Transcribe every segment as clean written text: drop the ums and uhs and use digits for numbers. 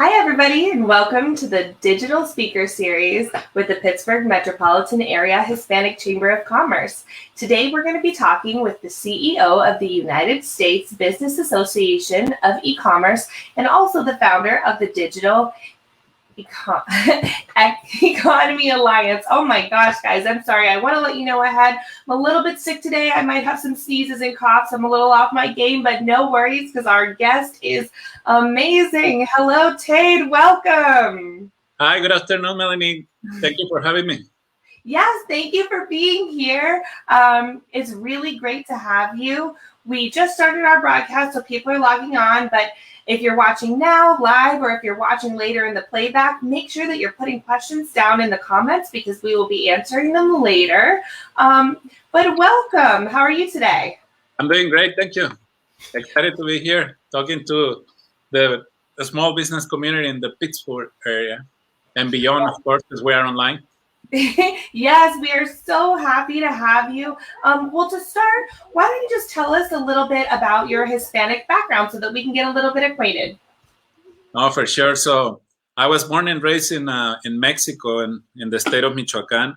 Hi, everybody, and welcome to the Digital Speaker Series with the Pittsburgh Metropolitan Area Hispanic Chamber of Commerce. Today, we're going to be talking with the CEO of the United States Business Association of E-Commerce and also the founder of the Digital Economy Alliance. Oh my gosh, guys, I'm sorry. I want to let you know I'm a little bit sick today. I might have some sneezes and coughs. I'm a little off my game, but no worries because our guest is amazing. Hello, Tayde. Welcome. Hi, good afternoon, Melanie. Thank you for having me. Yes, thank you for being here. It's really great to have you. We just started our broadcast, so people are logging on, but if you're watching now live or if you're watching later in the playback, make sure that you're putting questions down in the comments because we will be answering them later. But welcome. How are you today? I'm doing great. Thank you. Excited to be here talking to the small business community in the Pittsburgh area and beyond, of course, as we are online. Yes, we are so happy to have you. Well, to start, why don't you just tell us a little bit about your Hispanic background so that we can get a little bit acquainted? Oh, for sure. So I was born and raised in Mexico, in the state of Michoacan.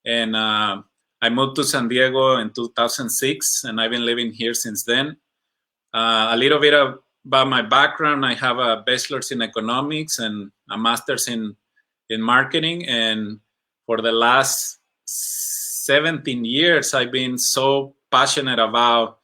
And I moved to San Diego in 2006, and I've been living here since then. A little bit about my background. I have a bachelor's in economics and a master's in marketing. And for the last 17 years, I've been so passionate about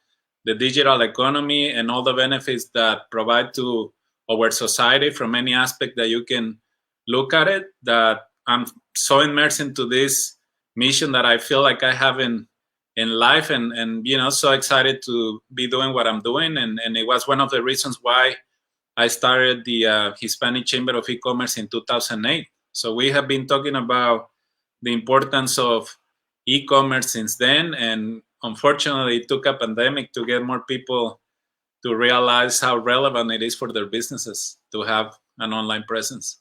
the digital economy and all the benefits that provide to our society from any aspect that you can look at it, that I'm so immersed into this mission that I feel like I have in life and so excited to be doing what I'm doing. And it was one of the reasons why I started the Hispanic Chamber of E-Commerce in 2008. So we have been talking about the importance of e-commerce since then, and unfortunately it took a pandemic to get more people to realize how relevant it is for their businesses to have an online presence.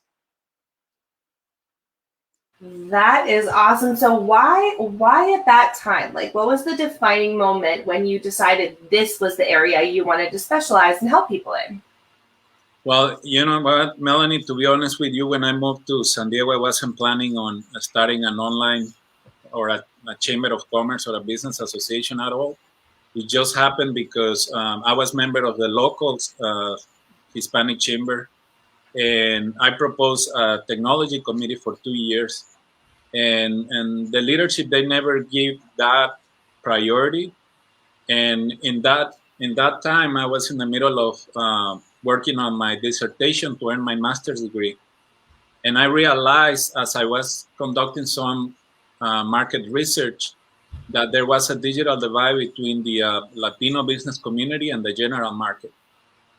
That is awesome. So why at that time? Like, what was the defining moment when you decided this was the area you wanted to specialize and help people in? Well, you know what, Melanie, to be honest with you, when I moved to San Diego, I wasn't planning on starting an online or a chamber of commerce or a business association at all. It just happened because I was member of the local Hispanic Chamber, and I proposed a technology committee for 2 years. And the leadership, they never gave that priority. And in that time, I was in the middle of working on my dissertation to earn my master's degree. And I realized as I was conducting some market research that there was a digital divide between the Latino business community and the general market.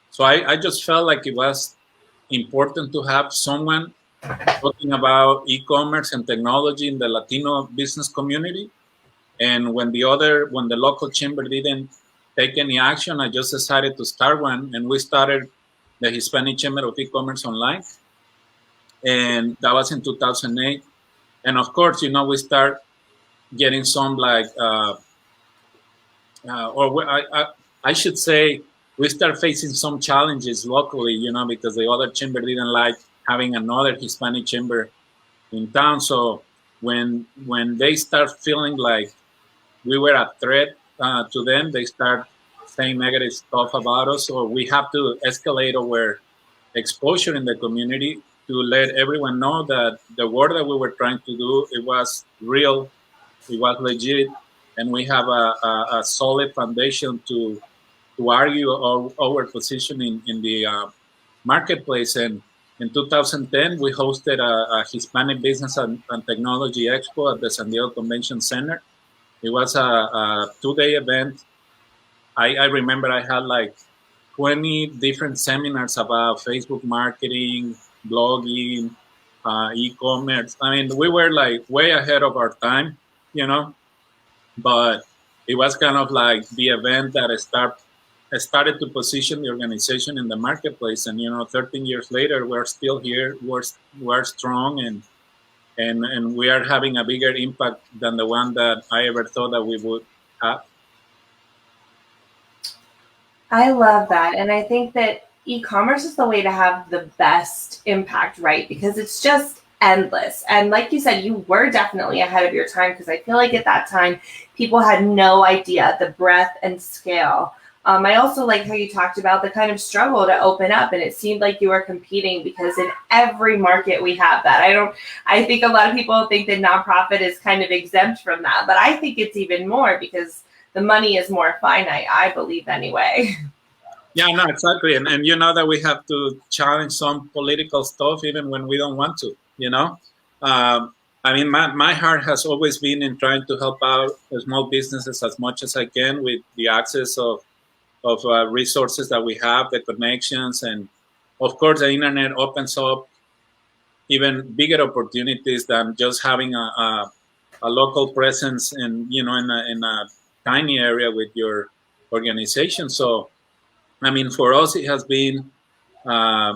So I just felt like it was important to have someone talking about e-commerce and technology in the Latino business community. And when the local chamber didn't take any action, I just decided to start one, and we started the Hispanic Chamber of E-Commerce online, and that was in 2008. And of course, we start getting some I should say, we start facing some challenges locally, because the other chamber didn't like having another Hispanic chamber in town. So when they start feeling like we were a threat to them, they start saying negative stuff about us. So we have to escalate our exposure in the community to let everyone know that the work that we were trying to do, it was real, it was legit, and we have a solid foundation to argue our position in the marketplace. And in 2010, we hosted a Hispanic Business and Technology Expo at the San Diego Convention Center. It was a 2-day event. I remember I had like 20 different seminars about Facebook marketing, blogging, e-commerce. I mean, we were like way ahead of our time, but it was kind of like the event that started to position the organization in the marketplace. And 13 years later, we're still here. We're strong, and we are having a bigger impact than the one that I ever thought that we would have. I love that. And I think that e-commerce is the way to have the best impact, right? Because it's just endless. And like you said, you were definitely ahead of your time, because I feel like at that time, people had no idea the breadth and scale. I also like how you talked about the kind of struggle to open up, and it seemed like you were competing, because in every market we have that. I think a lot of people think that nonprofit is kind of exempt from that, but I think it's even more, because the money is more finite, I believe anyway. Yeah, no, exactly. And you know that we have to challenge some political stuff even when we don't want to, you know? I mean, my heart has always been in trying to help out small businesses as much as I can with the access of resources that we have, the connections. And of course, the internet opens up even bigger opportunities than just having a local presence in a tiny area with your organization. So, I mean, for us, it has been uh,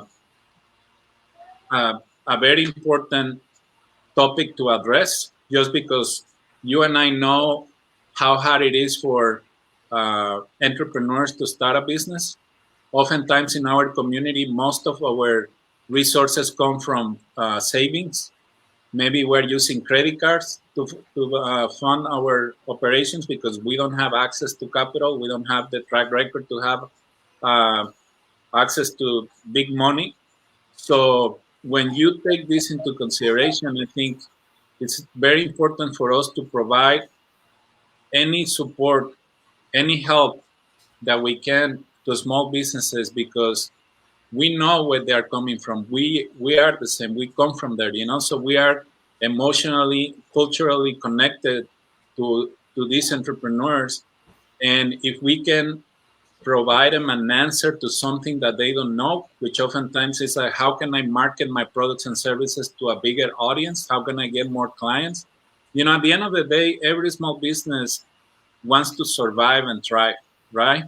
a very important topic to address, just because you and I know how hard it is for entrepreneurs to start a business. Oftentimes in our community, most of our resources come from savings. Maybe we're using credit cards to fund our operations because we don't have access to capital. We don't have the track record to have uh, access to big money. So when you take this into consideration, I think it's very important for us to provide any support, any help that we can to small businesses, because we know where they are coming from. We are the same. We come from there, you know. So we are emotionally, culturally connected to these entrepreneurs, and if we can provide them an answer to something that they don't know, which oftentimes is like, how can I market my products and services to a bigger audience? How can I get more clients? You know, at the end of the day, every small business wants to survive and thrive, right?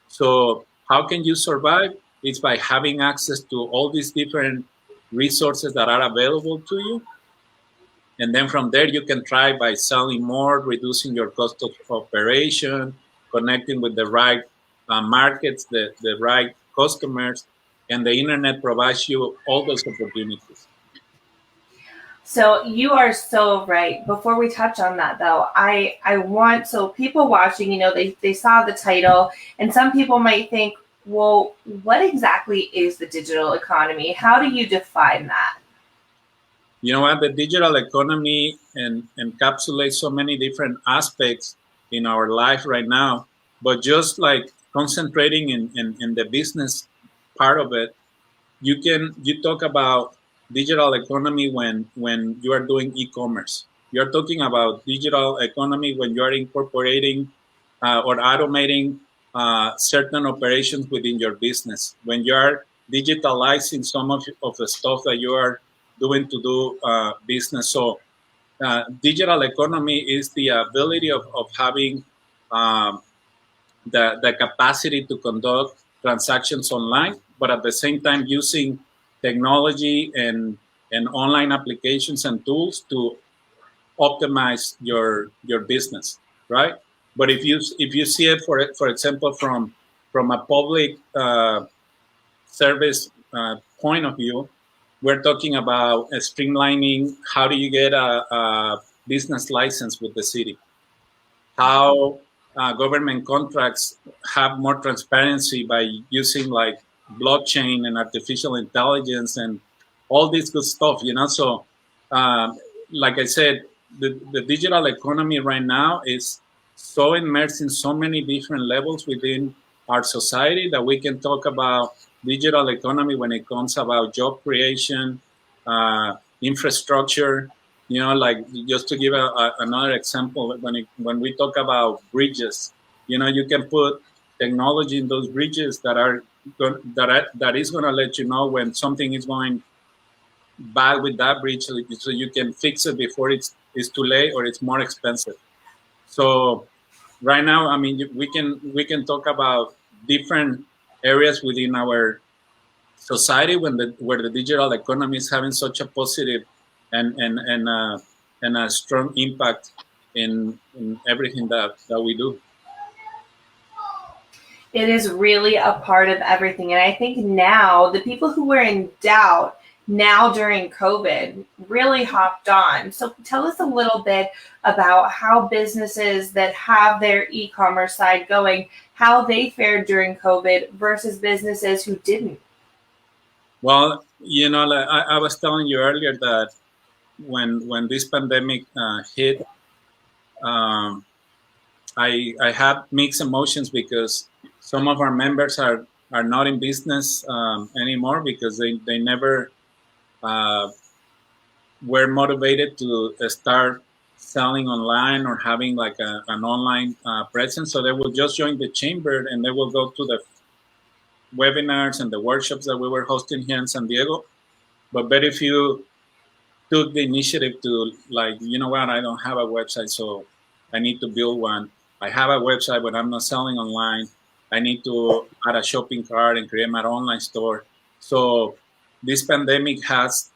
So how can you survive? It's by having access to all these different resources that are available to you. And then from there, you can try by selling more, reducing your cost of operation, connecting with the right markets, the right customers, and the internet provides you all those opportunities. So you are so right. Before we touch on that though, I want, so people watching, they saw the title, and some people might think, well, what exactly is the digital economy? How do you define that? You know what? The digital economy encapsulates so many different aspects in our life right now. But just like concentrating in the business part of it, you talk about digital economy when you are doing e-commerce. You're talking about digital economy when you are incorporating or automating certain operations within your business. When you are digitalizing some of the stuff that you are doing to do business. So digital economy is the ability of having the capacity to conduct transactions online, but at the same time using technology and online applications and tools to optimize your business, right? But if you see it for example from a public service point of view, we're talking about streamlining. How do you get a business license with the city? How government contracts have more transparency by using like blockchain and artificial intelligence and all this good stuff, you know. So like I said, the digital economy right now is so immersed in so many different levels within our society that we can talk about digital economy when it comes about job creation, infrastructure, you know, like just to give another example, when we talk about bridges, you know, you can put technology in those bridges that is going to let you know when something is going bad with that bridge, so you can fix it before it's too late or it's more expensive. So right now, I mean, we can talk about different areas within our society where the digital economy is having such a positive and a strong impact in everything that we do. It is really a part of everything. And I think now the people who were in doubt now during COVID really hopped on. So tell us a little bit about how businesses that have their e-commerce side going, how they fared during COVID versus businesses who didn't. Well, like I was telling you earlier that when this pandemic hit, um, I had mixed emotions because some of our members are not in business anymore because they never uh, were motivated to start selling online or having like an online presence. So they will just join the chamber and they will go to the webinars and the workshops that we were hosting here in San Diego. But very few took the initiative to like, you know what, I don't have a website, so I need to build one. I have a website, but I'm not selling online. I need to add a shopping cart and create my online store. So this pandemic has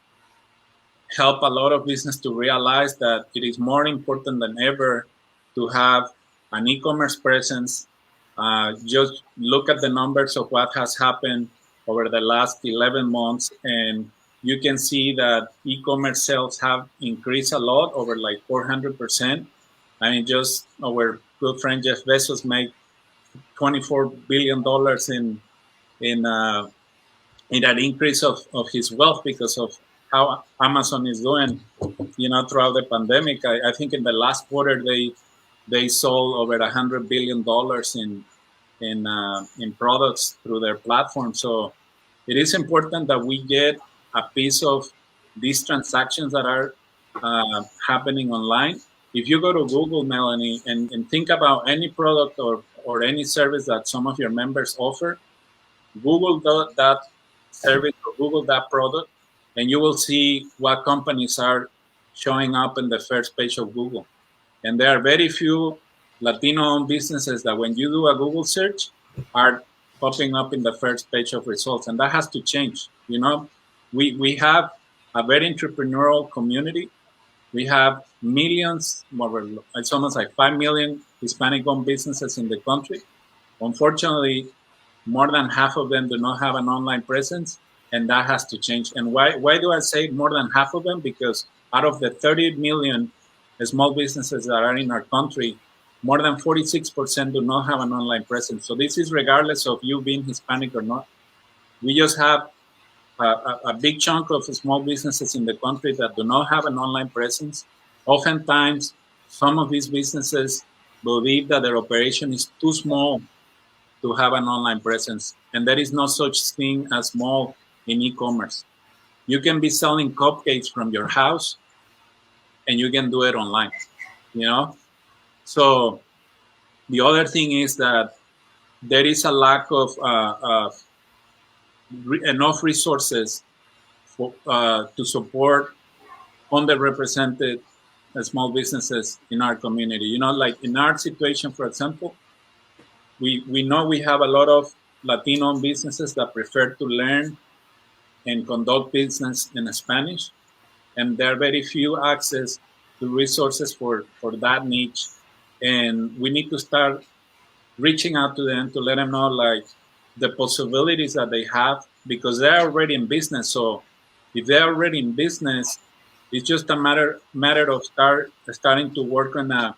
helped a lot of business to realize that it is more important than ever to have an e-commerce presence. Just look at the numbers of what has happened over the last 11 months, and you can see that e-commerce sales have increased a lot, over like 400%. I mean, just our good friend Jeff Bezos made $24 billion in an increase of his wealth because of how Amazon is doing, throughout the pandemic. I think in the last quarter they sold over $100 billion in products through their platform. So it is important that we get a piece of these transactions that are happening online. If you go to Google, Melanie, and think about any product or any service that some of your members offer, Google that service or Google that product, and you will see what companies are showing up in the first page of Google. And there are very few Latino-owned businesses that when you do a Google search are popping up in the first page of results. And that has to change. We have a very entrepreneurial community. We have millions, it's almost like 5 million Hispanic-owned businesses in the country. Unfortunately, more than half of them do not have an online presence, and that has to change. And why do I say more than half of them? Because out of the 30 million small businesses that are in our country, more than 46% do not have an online presence. So this is regardless of you being Hispanic or not. We just have a big chunk of small businesses in the country that do not have an online presence. Oftentimes, some of these businesses believe that their operation is too small to have an online presence. And there is no such thing as small in e-commerce. You can be selling cupcakes from your house and you can do it online, So the other thing is that there is a lack of enough resources to support underrepresented small businesses in our community. Like in our situation, for example, we know we have a lot of Latino businesses that prefer to learn and conduct business in Spanish, and there are very few access to resources for that niche. And we need to start reaching out to them to let them know like the possibilities that they have, because they're already in business. So if they're already in business, it's just a matter of starting to work on a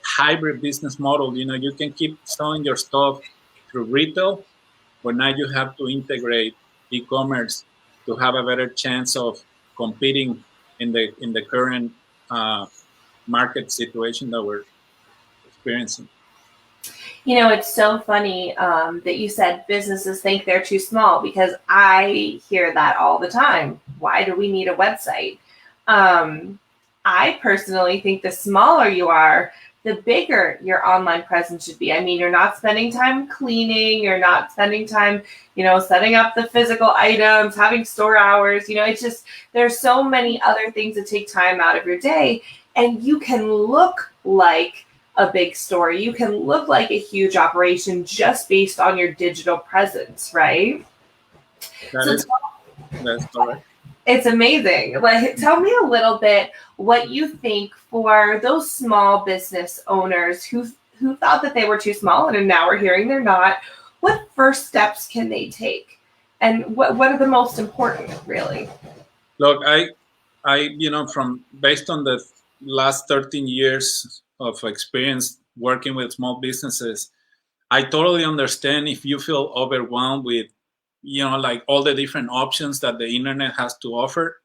hybrid business model. You can keep selling your stuff through retail, but now you have to integrate e-commerce to have a better chance of competing in the current market situation that we're experiencing. It's so funny that you said businesses think they're too small, because I hear that all the time. Why do we need a website? I personally think the smaller you are, the bigger your online presence should be. I mean, you're not spending time cleaning, you're not spending time, setting up the physical items, having store hours. It's just, there's so many other things that take time out of your day, and you can look like a big store. You can look like a huge operation just based on your digital presence, right? That's correct. It's amazing. Like, tell me a little bit what you think for those small business owners who thought that they were too small, and now we're hearing they're not. what first steps can they take? And what are the most important, really? Look, from based on the last 13 years of experience working with small businesses, I totally understand if you feel overwhelmed with, like all the different options that the internet has to offer.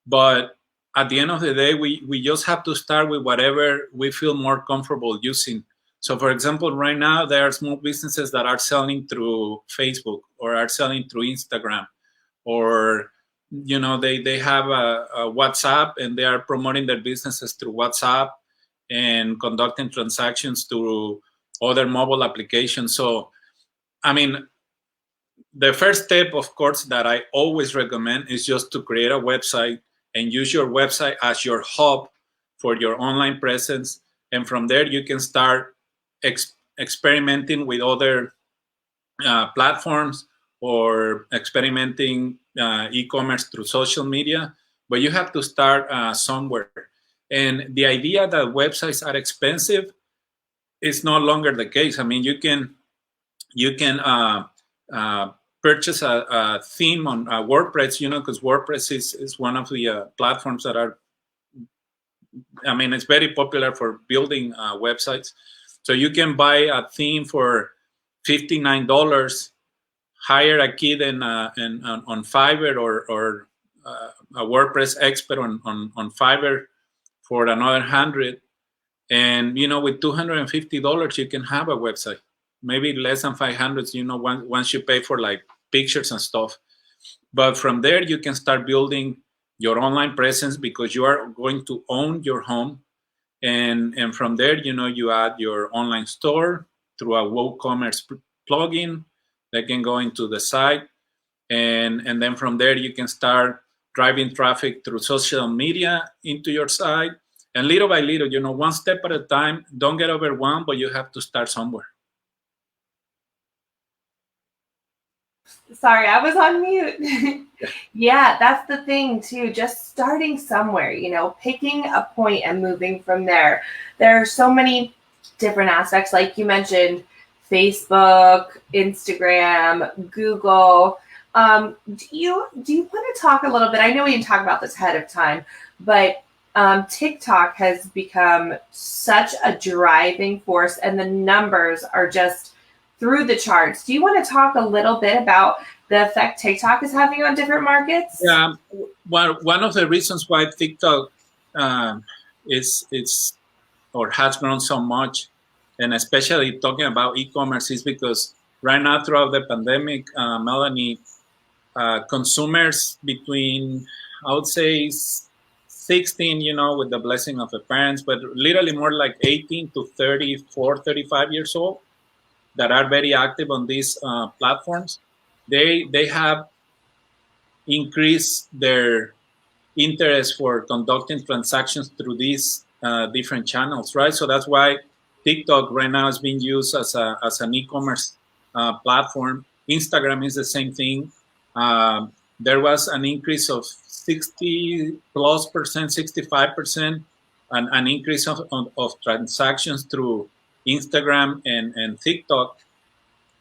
But at the end of the day, we just have to start with whatever we feel more comfortable using. So, for example, right now, there are small businesses that are selling through Facebook or are selling through Instagram, or they have a WhatsApp and they are promoting their businesses through WhatsApp and conducting transactions through other mobile applications. So, I mean, the first step, of course, that I always recommend is just to create a website and use your website as your hub for your online presence. And from there, you can start experimenting with other platforms or experimenting e-commerce through social media. But you have to start somewhere. And the idea that websites are expensive is no longer the case. I mean, you can purchase a theme on WordPress, because WordPress is one of the platforms that are, it's very popular for building websites. So you can buy a theme for $59, hire a kid on Fiverr or a WordPress expert on Fiverr for another 100. And, with $250, you can have a website. Maybe less than 500, once you pay for like pictures and stuff. But from there, you can start building your online presence because you are going to own your home. And from there, you add your online store through a WooCommerce plugin that can go into the site. And then from there, you can start driving traffic through social media into your site. And little by little, one step at a time. Don't get overwhelmed, but you have to start somewhere. Sorry, I was on mute. Yeah, that's the thing too. Just starting somewhere, picking a point and moving from there. There are so many different aspects, like you mentioned, Facebook, Instagram, Google. Do you want to talk a little bit? I know we didn't talk about this ahead of time, but TikTok has become such a driving force, and the numbers are just through the charts. Do you want to talk a little bit about the effect TikTok is having on different markets? Yeah, one of the reasons why TikTok is or has grown so much, and especially talking about e-commerce, is because right now throughout the pandemic, Melanie, consumers between, I would say, 16, with the blessing of the parents, but literally more like 18 to 34, 35 years old, that are very active on these platforms, they have increased their interest for conducting transactions through these different channels, right? So that's why TikTok right now is being used as an e-commerce platform. Instagram is the same thing. There was an increase of 60+%, 65%, an increase of transactions through Instagram and TikTok.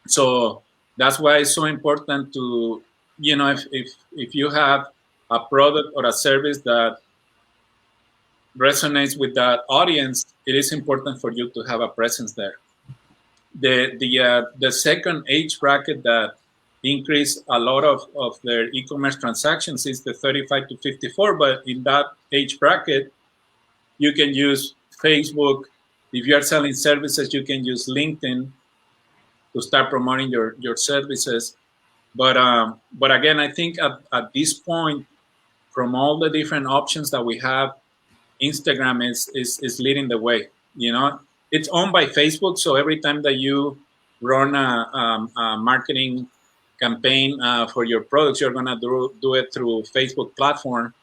So that's why it's so important to, if you have a product or a service that resonates with that audience, it is important for you to have a presence there. The second age bracket that increased a lot of their e-commerce transactions is the 35 to 54, but in that age bracket, you can use Facebook. If you are selling services, you can use LinkedIn to start promoting your services. But again, I think at this point, from all the different options that we have, Instagram is leading the way. It's owned by Facebook, so every time that you run a marketing campaign for your products, you're gonna do it through Facebook platform.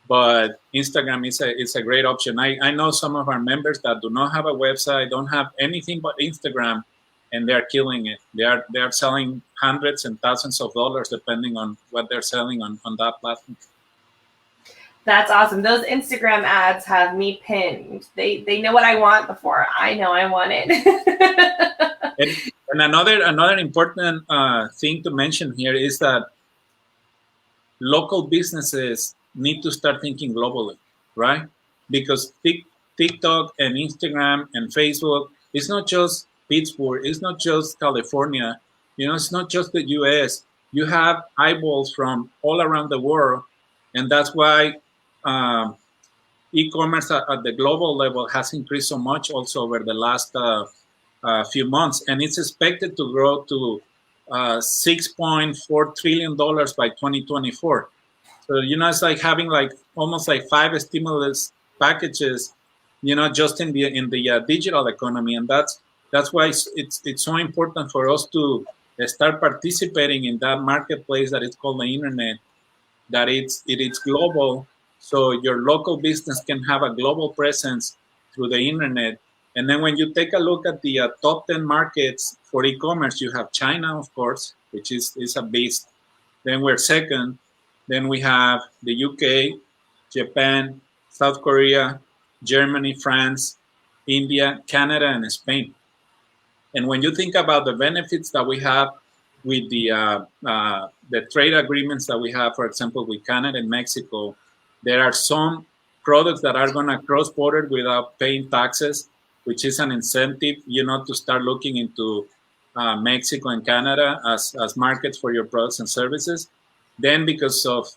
But Instagram is a great option. I know some of our members that do not have a website, don't have anything but Instagram, and they're killing it. They are selling hundreds and thousands of dollars depending on what they're selling on that platform. That's awesome. Those Instagram ads have me pinned. They know what I want before I know I want it. And another important thing to mention here is that local businesses need to start thinking globally, right? Because TikTok and Instagram and Facebook, it's not just Pittsburgh, it's not just California, it's not just the US. You have eyeballs from all around the world, and that's why e-commerce at the global level has increased so much also over the last few months, and it's expected to grow to $6.4 trillion by 2024. So, it's like having like almost like 5 stimulus packages, just in the digital economy, and that's why it's so important for us to start participating in that marketplace that is called the internet, that it's global, so your local business can have a global presence through the internet. And then when you take a look at the top 10 markets for e-commerce, you have China, of course, which is a beast. Then we're second. Then we have the UK, Japan, South Korea, Germany, France, India, Canada, and Spain. And when you think about the benefits that we have with the trade agreements that we have, for example, with Canada and Mexico, there are some products that are going to cross border without paying taxes, which is an incentive, to start looking into Mexico and Canada as markets for your products and services. Then, because of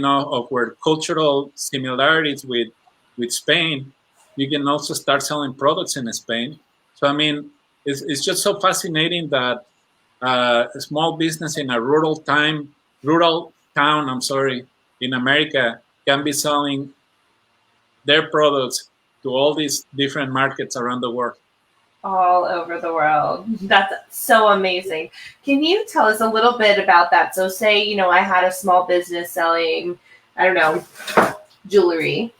our cultural similarities with Spain, you can also start selling products in Spain. So I mean, it's just so fascinating that a small business in a rural town, in America can be selling their products to all these different markets around the world. All over the world. That's so amazing. Can you tell us a little bit about that? So say, I had a small business selling, I don't know, jewelry.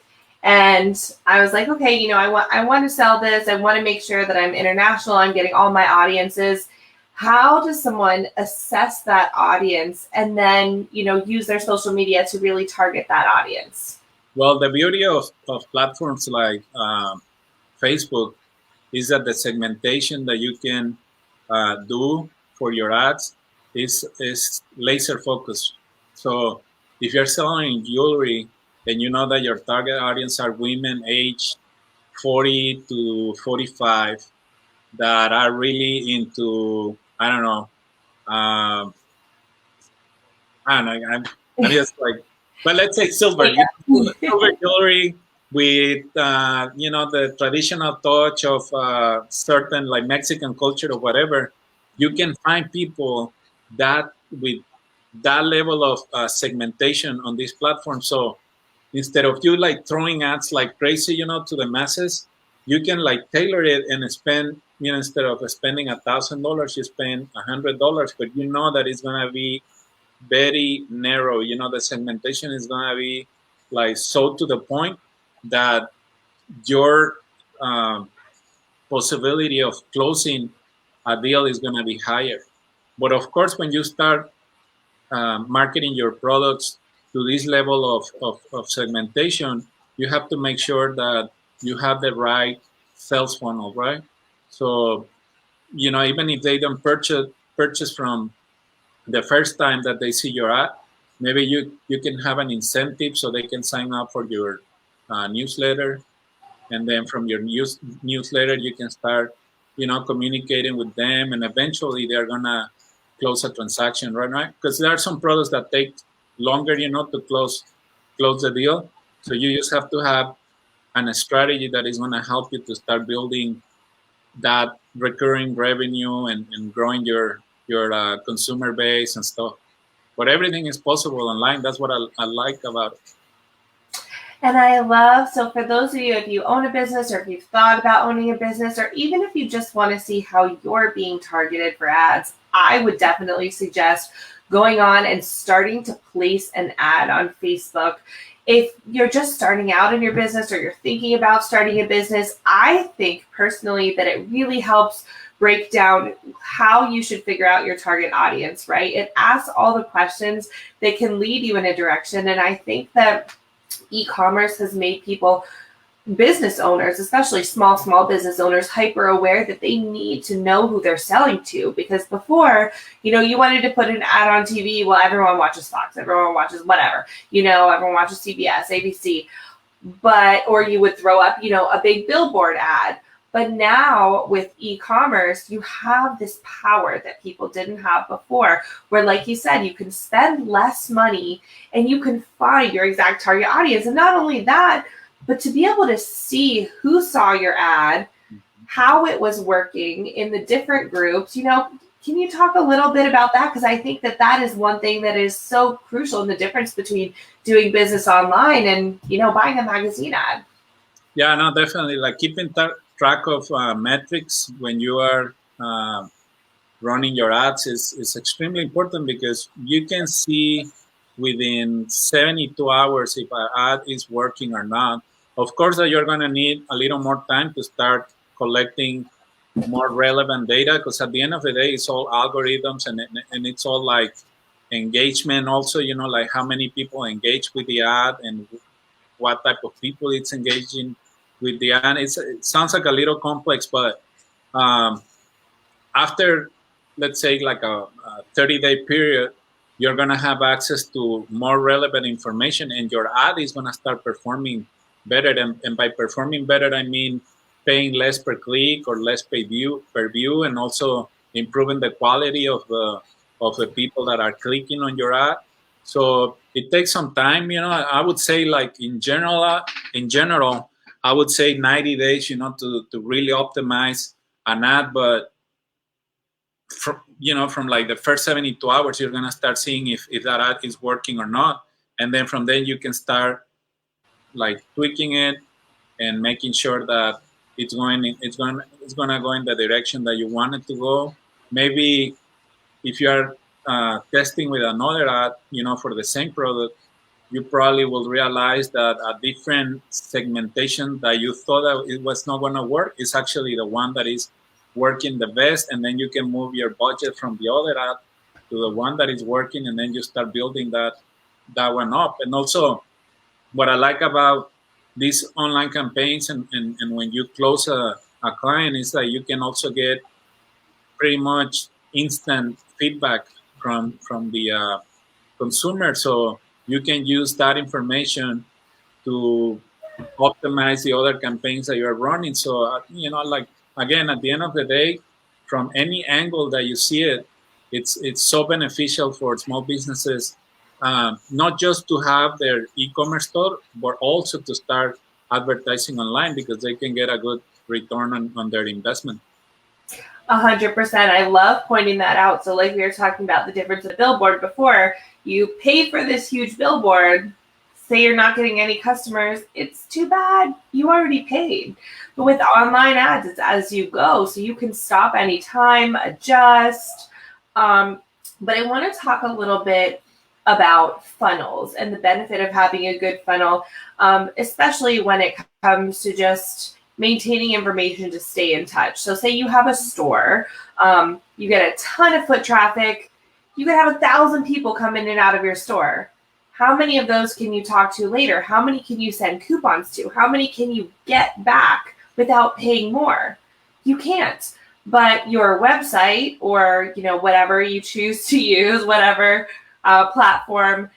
And I was like, okay, I want to sell this. I want to make sure that I'm international. I'm getting all my audiences. How does someone assess that audience and then, use their social media to really target that audience? Well, the beauty of platforms like Facebook is that the segmentation that you can do for your ads is laser focused. So if you're selling jewelry and you know that your target audience are women aged 40 to 45 that are really into, I don't know, I'm just like, but let's say silver, silver jewelry with, the traditional touch of certain like Mexican culture or whatever. You can find people that with that level of segmentation on this platform. So instead of you like throwing ads like crazy, to the masses, you can like tailor it and spend, instead of spending $1,000, you spend $100, but you know that it's gonna be very narrow. The segmentation is gonna be like so to the point that your possibility of closing a deal is gonna be higher. But of course, when you start marketing your products to this level of segmentation, you have to make sure that you have the right sales funnel, right? So, even if they don't purchase from the first time that they see your ad, maybe you can have an incentive so they can sign up for your newsletter. And then from your newsletter, you can start, communicating with them, and eventually they're gonna close a transaction, right? Because there are some products that take longer, to close the deal. So you just have to have a strategy that is gonna help you to start building that recurring revenue and growing your consumer base and stuff. But everything is possible online. That's what I like about it. And I love, so for those of you, if you own a business or if you've thought about owning a business, or even if you just want to see how you're being targeted for ads, I would definitely suggest going on and starting to place an ad on Facebook. If you're just starting out in your business or you're thinking about starting a business, I think personally that it really helps break down how you should figure out your target audience, right? It asks all the questions that can lead you in a direction. And I think that e-commerce has made people business owners, especially small business owners, hyper aware that they need to know who they're selling to. Because before, you wanted to put an ad on TV, well, everyone watches Fox, everyone watches whatever, everyone watches CBS, ABC, or you would throw up, a big billboard ad. But now with e-commerce, you have this power that people didn't have before, where, like you said, you can spend less money and you can find your exact target audience. And not only that, but to be able to see who saw your ad, how it was working in the different groups, can you talk a little bit about that? Because I think that is one thing that is so crucial in the difference between doing business online and, buying a magazine ad. Yeah, no, definitely. Like keeping track of metrics when you are running your ads is extremely important, because you can see within 72 hours if an ad is working or not. Of course, that you're going to need a little more time to start collecting more relevant data, because at the end of the day, it's all algorithms and it's all like engagement also, like how many people engage with the ad and what type of people it's engaging with the ad. It sounds like a little complex, but after, let's say, like a 30-day period, you're going to have access to more relevant information, and your ad is going to start performing better. And by performing better, I mean paying less per click or less per view, and also improving the quality of the people that are clicking on your ad. So it takes some time. I would say, like in general, I would say 90 days, to really optimize an ad. But from like the first 72 hours, you're gonna start seeing if that ad is working or not, and then from then you can start like tweaking it and making sure that it's gonna go in the direction that you want it to go. Maybe if you are testing with another ad, for the same product, you probably will realize that a different segmentation that you thought that it was not going to work is actually the one that is working the best, and then you can move your budget from the other ad to the one that is working, and then you start building that one up. And also, what I like about these online campaigns and when you close a client is that you can also get pretty much instant feedback from the consumer. So you can use that information to optimize the other campaigns that you're running. So, like, again, at the end of the day, from any angle that you see it, it's so beneficial for small businesses, not just to have their e-commerce store, but also to start advertising online, because they can get a good return on their investment. 100%. I love pointing that out. So like we were talking about the difference of the billboard before, you pay for this huge billboard, say you're not getting any customers, it's too bad. You already paid. But with online ads, it's as you go. So you can stop anytime, adjust. But I want to talk a little bit about funnels and the benefit of having a good funnel, especially when it comes to just maintaining information to stay in touch. So say you have a store, you get a ton of foot traffic, you could have 1,000 people come in and out of your store. How many of those can you talk to later? How many can you send coupons to? How many can you get back without paying more? You can't. But your website, or whatever you choose to use, whatever platform,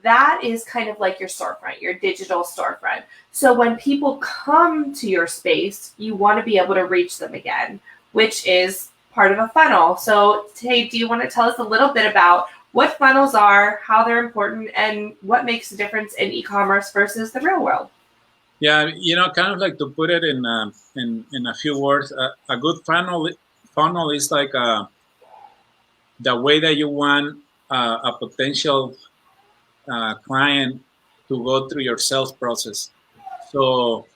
that is kind of like your storefront, your digital storefront. So when people come to your space, you want to be able to reach them again, which is part of a funnel. So Tayde, do you want to tell us a little bit about what funnels are, how they're important, and what makes the difference in e-commerce versus the real world? Yeah, kind of like to put it in a few words. A good funnel is like the way that you want a potential client to go through your sales process. So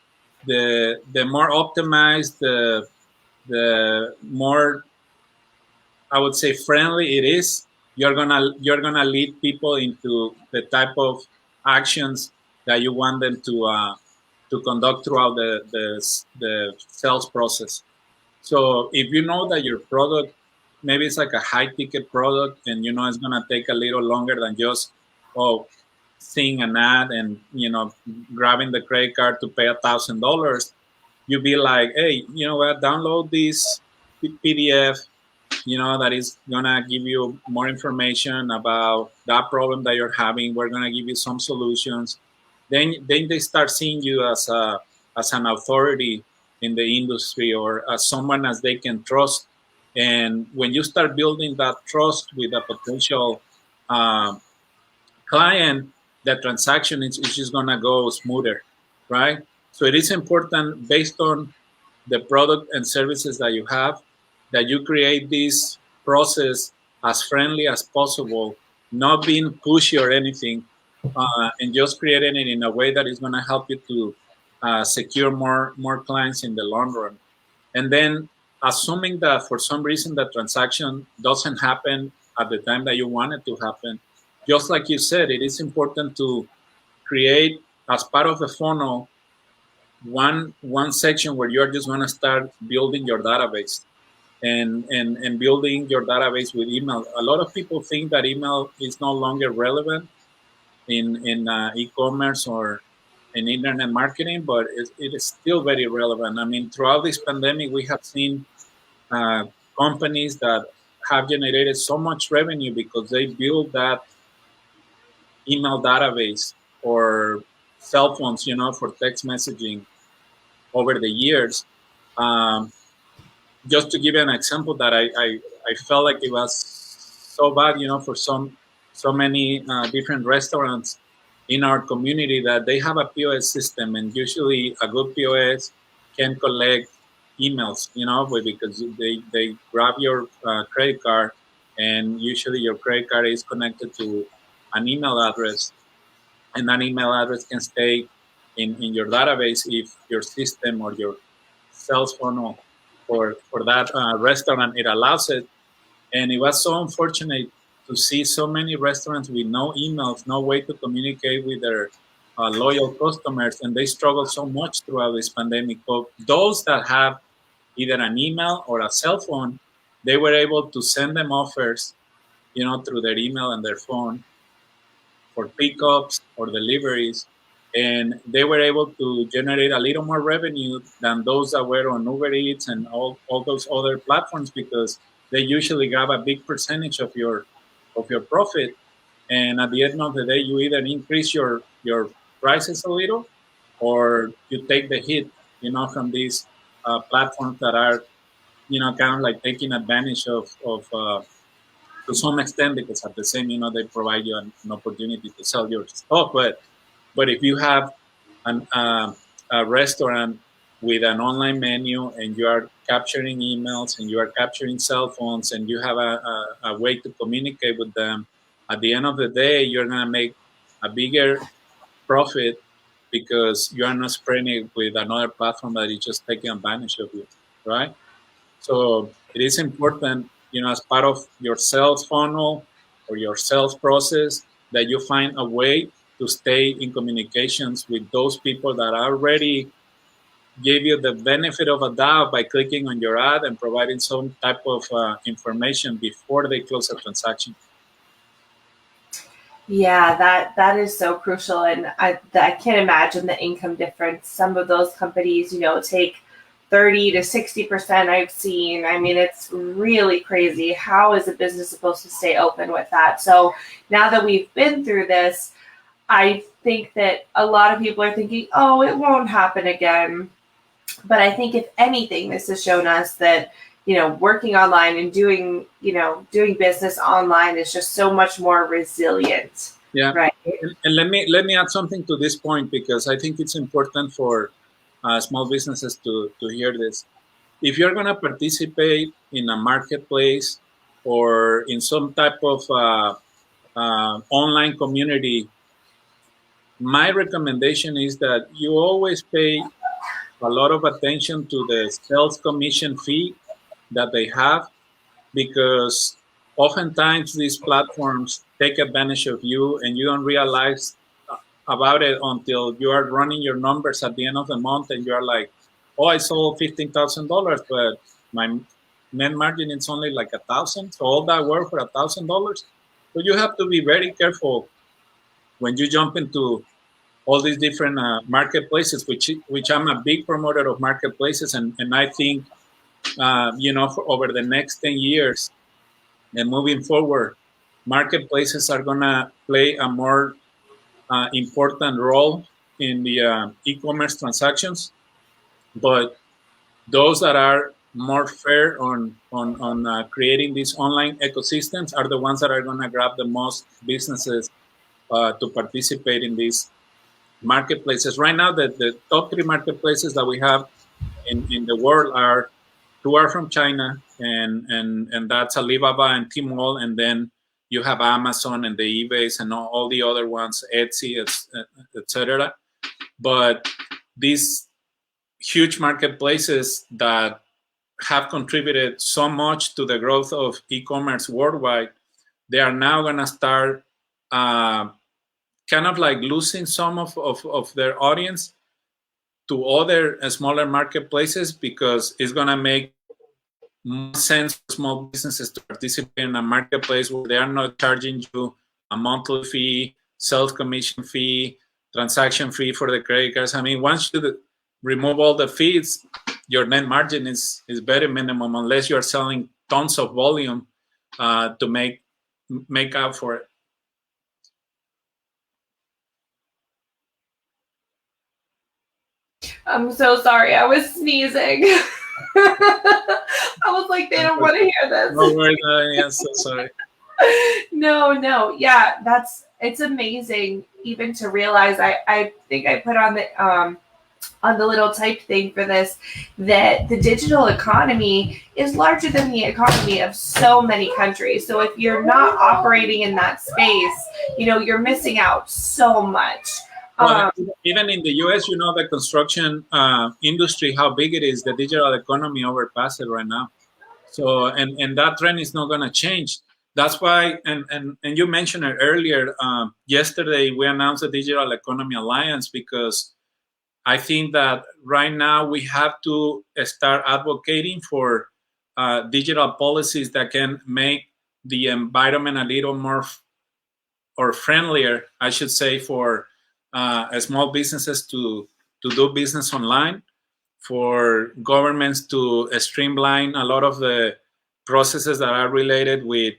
the more optimized, the more, I would say, friendly it is. You're gonna lead people into the type of actions that you want them to conduct throughout the sales process. So if you know that your product, maybe it's like a high ticket product, and it's gonna take a little longer than just, oh, seeing an ad and grabbing the credit card to pay $1,000, you be like, hey, you know what? Download this PDF, that is gonna give you more information about that problem that you're having. We're gonna give you some solutions. Then they start seeing you as an authority in the industry, or as someone as they can trust. And when you start building that trust with a potential uh, client, the transaction is just gonna go smoother, right? So it is important, based on the product and services that you have, that you create this process as friendly as possible, not being pushy or anything, and just creating it in a way that is going to help you to secure more clients in the long run. And then, assuming that for some reason the transaction doesn't happen at the time that you want it to happen, just like you said, it is important to create, as part of the funnel, one section where you're just going to start building your database, and building your database with email. A lot of people think that email is no longer relevant in e-commerce or in internet marketing, but it is still very relevant. I mean, throughout this pandemic, we have seen uh, companies that have generated so much revenue because they build that email database, or cell phones, for text messaging over the years. Um, just to give you an example, that I felt like it was so bad, for so many different restaurants in our community, that they have a POS system, and usually a good POS can collect emails, because they grab your credit card, and usually your credit card is connected to an email address, and that email address can stay in your database if your system or your sales funnel for that restaurant it allows it. And it was so unfortunate to see so many restaurants with no emails, no way to communicate with their loyal customers, and they struggle so much throughout this pandemic. But those that have either an email or a cell phone, they were able to send them offers, through their email and their phone, for pickups or deliveries, and they were able to generate a little more revenue than those that were on Uber Eats and all those other platforms, because they usually grab a big percentage of your profit. And at the end of the day, you either increase your prices a little, or you take the hit, from these platforms that are, kind of like taking advantage of to some extent, because at the same, they provide you an opportunity to sell your stuff. But if you have a restaurant with an online menu, and you are capturing emails, and you are capturing cell phones, and you have a way to communicate with them, at the end of the day, you're going to make a bigger profit, because you are not spreading it with another platform that is just taking advantage of you, right? So it is important, as part of your sales funnel or your sales process, that you find a way to stay in communications with those people that already gave you the benefit of a doubt by clicking on your ad and providing some type of information before they close a transaction. Yeah, that is so crucial, and I can't imagine the income difference. Some of those companies, take 30 to 60%. I've seen. I mean, it's really crazy. How is a business supposed to stay open with that? So now that we've been through this, I think that a lot of people are thinking, "Oh, it won't happen again." But I think, if anything, this has shown us that working online and doing business online is just so much more resilient. Yeah. Right. And let me add something to this point, because I think it's important for small businesses to hear this. If you're going to participate in a marketplace, or in some type of online community, my recommendation is that you always pay a lot of attention to the sales commission fee that they have, because oftentimes these platforms take advantage of you, and you don't realize about it until you are running your numbers at the end of the month, and you're like, oh, I sold $15,000, but my net margin is only like 1,000. So all that work for $1,000. So you have to be very careful when you jump into all these different marketplaces, which I'm a big promoter of marketplaces, and I think for over the next 10 years and moving forward, marketplaces are gonna play a more important role in the e-commerce transactions, but those that are more fair on creating these online ecosystems are the ones that are going to grab the most businesses to participate in these marketplaces. Right now, the top three marketplaces that we have in the world are two are from China, and that's Alibaba and Tmall, and then you have Amazon and the eBays and all the other ones, Etsy, etc. But these huge marketplaces that have contributed so much to the growth of e-commerce worldwide, they are now going to start kind of like losing some of their audience to other smaller marketplaces, because it's going to make more sense for small businesses to participate in a marketplace where they are not charging you a monthly fee, sales commission fee, transaction fee for the credit cards. I mean, once you remove all the fees, your net margin is very minimum, unless you are selling tons of volume to make up for it. I'm so sorry. I was sneezing. I was like, they don't want to hear this. No worries. Yeah, so sorry. No. Yeah, it's amazing even to realize. I think I put on the little typed thing for this, that the digital economy is larger than the economy of so many countries. So if you're not operating in that space, you're missing out so much. Well, even in the US, the construction industry, how big it is, the digital economy overpassed it right now. So, and that trend is not going to change. That's why, and you mentioned it earlier, yesterday we announced the Digital Economy Alliance, because I think that right now we have to start advocating for digital policies that can make the environment a little more or friendlier, I should say, for small businesses to do business online, for governments to streamline a lot of the processes that are related with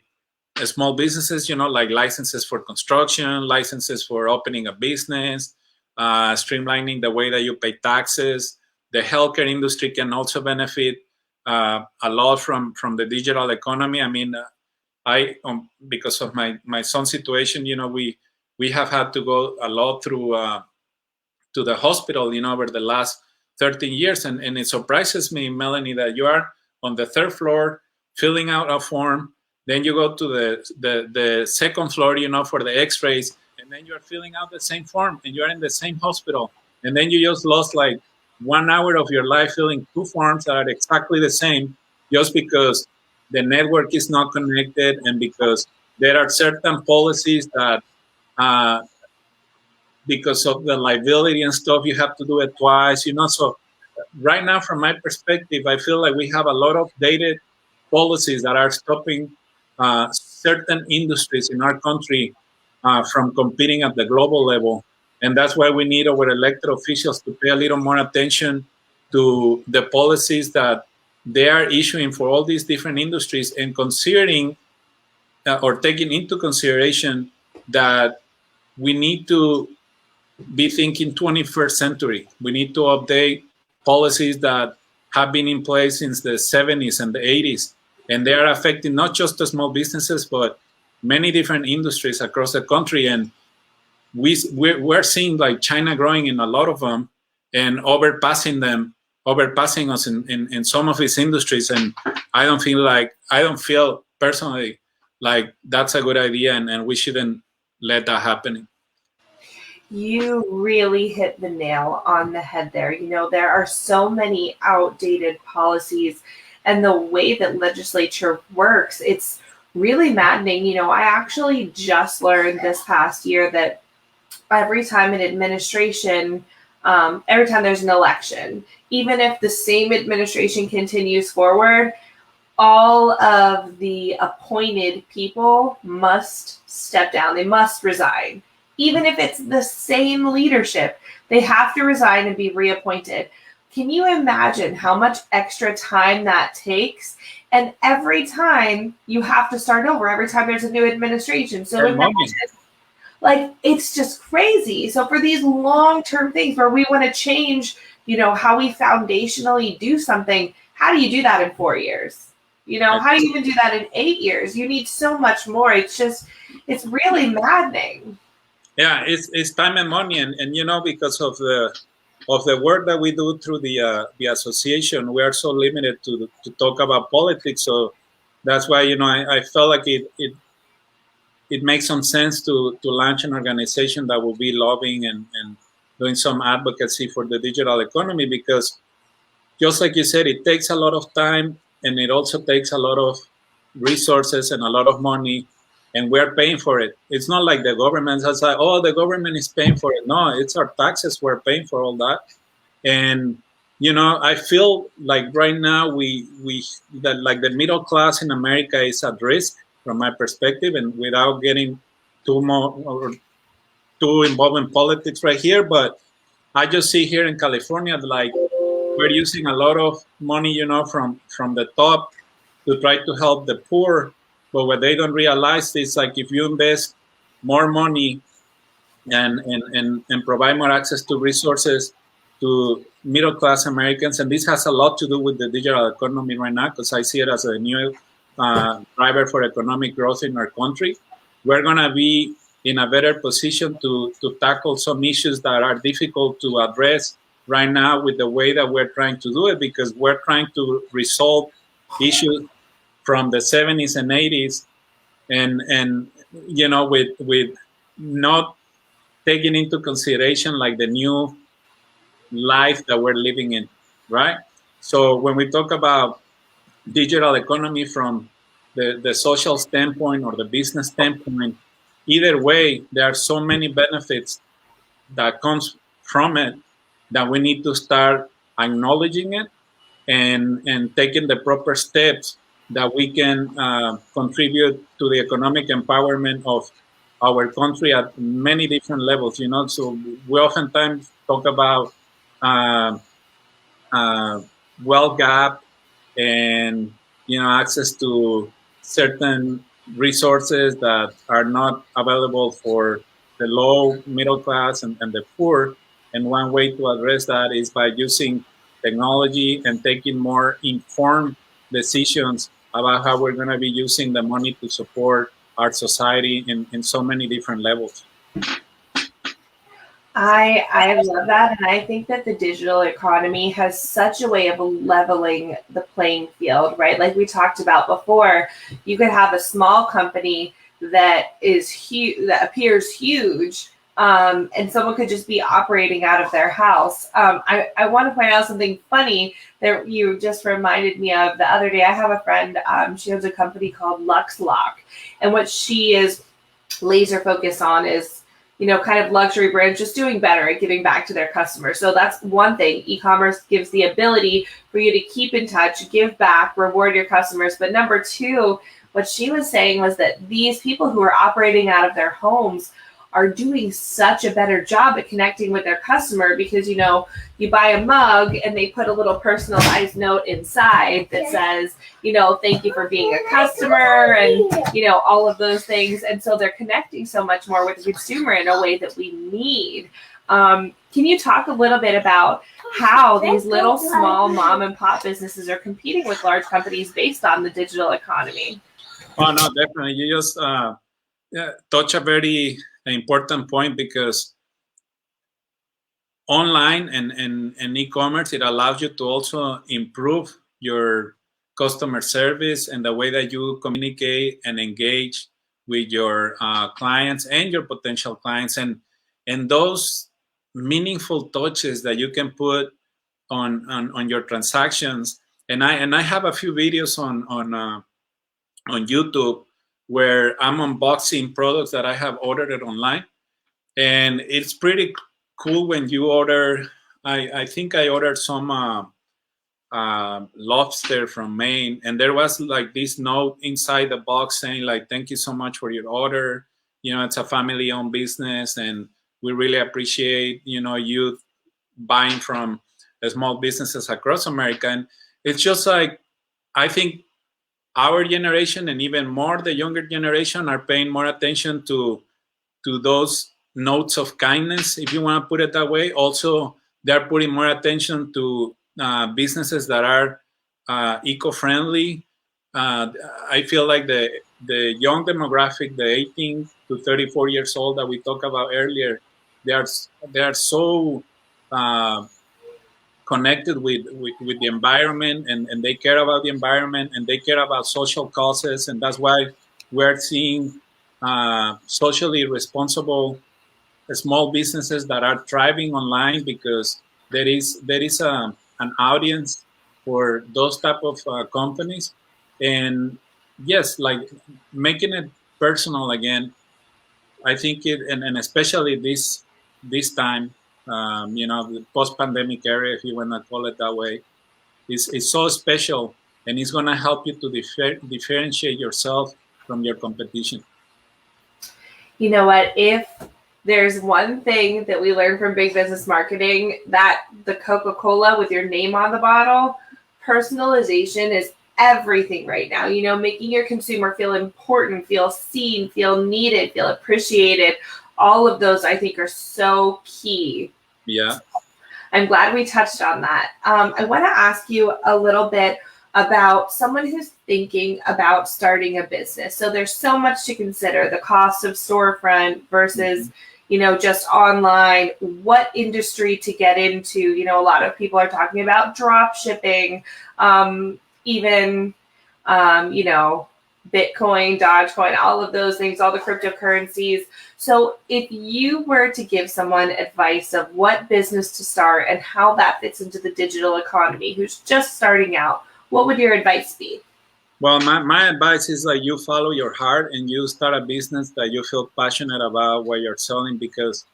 small businesses, like licenses for construction, licenses for opening a business, streamlining the way that you pay taxes. The healthcare industry can also benefit a lot from the digital economy. I mean, because of my son's situation, we have had to go a lot through to the hospital, over the last 13 years. And it surprises me, Melanie, that you are on the third floor filling out a form. Then you go to the second floor, for the x-rays. And then you're filling out the same form and you're in the same hospital. And then you just lost like 1 hour of your life filling two forms that are exactly the same, just because the network is not connected and because there are certain policies that because of the liability and stuff, you have to do it twice, So right now, from my perspective, I feel like we have a lot of dated policies that are stopping certain industries in our country from competing at the global level. And that's why we need our elected officials to pay a little more attention to the policies that they are issuing for all these different industries, and considering or taking into consideration that we need to be thinking 21st century. We need to update policies that have been in place since the 70s and the 80s, and they are affecting not just the small businesses, but many different industries across the country. And we're seeing like China growing in a lot of them and overpassing us in some of its industries. And I don't feel personally like that's a good idea, and we shouldn't let that happen. You really hit the nail on the head there. There are so many outdated policies, and the way that legislature works, it's really maddening. I actually just learned this past year that every time an administration, every time there's an election, even if the same administration continues forward, all of the appointed people must step down. They must resign. even if it's the same leadership, they have to resign and be reappointed. Can you imagine how much extra time that takes? And every time you have to start over, every time there's a new administration. So imagine, like, it's just crazy. So for these long-term things where we want to change, how we foundationally do something, how do you do that in 4 years? How do you even do that in 8 years? You need so much more. It's really maddening. Yeah, it's time and money, and because of the work that we do through the association, we are so limited to talk about politics. So that's why I felt like it makes some sense to launch an organization that will be lobbying and doing some advocacy for the digital economy, because just like you said, it takes a lot of time, and it also takes a lot of resources and a lot of money, and we're paying for it. It's not like the government has like, oh, the government is paying for it. No, it's our taxes. We're paying for all that. And I feel like right now that like the middle class in America is at risk from my perspective, and without getting too involved in politics right here, but I just see here in California, like, we're using a lot of money, from the top to try to help the poor. But what they don't realize is, like, if you invest more money and provide more access to resources to middle class Americans, and this has a lot to do with the digital economy right now, because I see it as a new driver for economic growth in our country. We're going to be in a better position to tackle some issues that are difficult to address right now with the way that we're trying to do it, because we're trying to resolve issues from the 70s and 80s, and with not taking into consideration like the new life that we're living in, right? So when we talk about digital economy from the social standpoint or the business standpoint, either way, there are so many benefits that comes from it that we need to start acknowledging it and taking the proper steps that we can contribute to the economic empowerment of our country at many different levels. So we oftentimes talk about uh, wealth gap and access to certain resources that are not available for the low middle class and the poor. And one way to address that is by using technology and taking more informed decisions about how we're going to be using the money to support our society in so many different levels. I love that, and I think that the digital economy has such a way of leveling the playing field, right? Like we talked about before, you could have a small company that is huge, that appears huge, and someone could just be operating out of their house. I want to point out something funny that you just reminded me of the other day. I have a friend, she has a company called LuxLock, and what she is laser focused on is kind of luxury brands just doing better at giving back to their customers. So that's one thing. E-commerce gives the ability for you to keep in touch, give back, reward your customers. But number two, what she was saying was that these people who are operating out of their homes are doing such a better job at connecting with their customer, because you buy a mug and they put a little personalized note inside that says thank you for being a customer, and all of those things. And so they're connecting so much more with the consumer in a way that we need. Can you talk a little bit about how these little small mom and pop businesses are competing with large companies based on the digital economy? Oh no, definitely. You just touch a very important point, because online and e-commerce, it allows you to also improve your customer service and the way that you communicate and engage with your clients and your potential clients, and those meaningful touches that you can put on your transactions. And I have a few videos on YouTube where I'm unboxing products that I have ordered online, and it's pretty cool when you order. I think I ordered some lobster from Maine, and there was like this note inside the box saying like, "Thank you so much for your order. it's a family-owned business, and we really appreciate, you buying from small businesses across America. And it's just like, I think our generation and even more the younger generation are paying more attention to those notes of kindness, if you want to put it that way. Also, they're putting more attention to businesses that are eco-friendly. I feel like the young demographic, the 18 to 34 years old that we talked about earlier, they are so connected with the environment, and they care about the environment, and they care about social causes, and that's why we're seeing socially responsible small businesses that are thriving online, because there is an audience for those type of companies. And yes, like, making it personal again, I think it, and especially this time, the post-pandemic era, if you want to call it that way, is so special, and it's going to help you to differentiate yourself from your competition. You know what? If there's one thing that we learned from big business marketing, that the Coca-Cola with your name on the bottle, personalization is everything right now. Making your consumer feel important, feel seen, feel needed, feel appreciated. All of those, I think, are so key. Yeah. I'm glad we touched on that. I want to ask you a little bit about someone who's thinking about starting a business. So there's so much to consider: the cost of storefront versus, just online, what industry to get into. A lot of people are talking about drop shipping, even, Bitcoin, Dogecoin, all of those things, all the cryptocurrencies. So if you were to give someone advice of what business to start and how that fits into the digital economy, who's just starting out, what would your advice be? Well, my advice is like, you follow your heart and you start a business that you feel passionate about what you're selling. Because,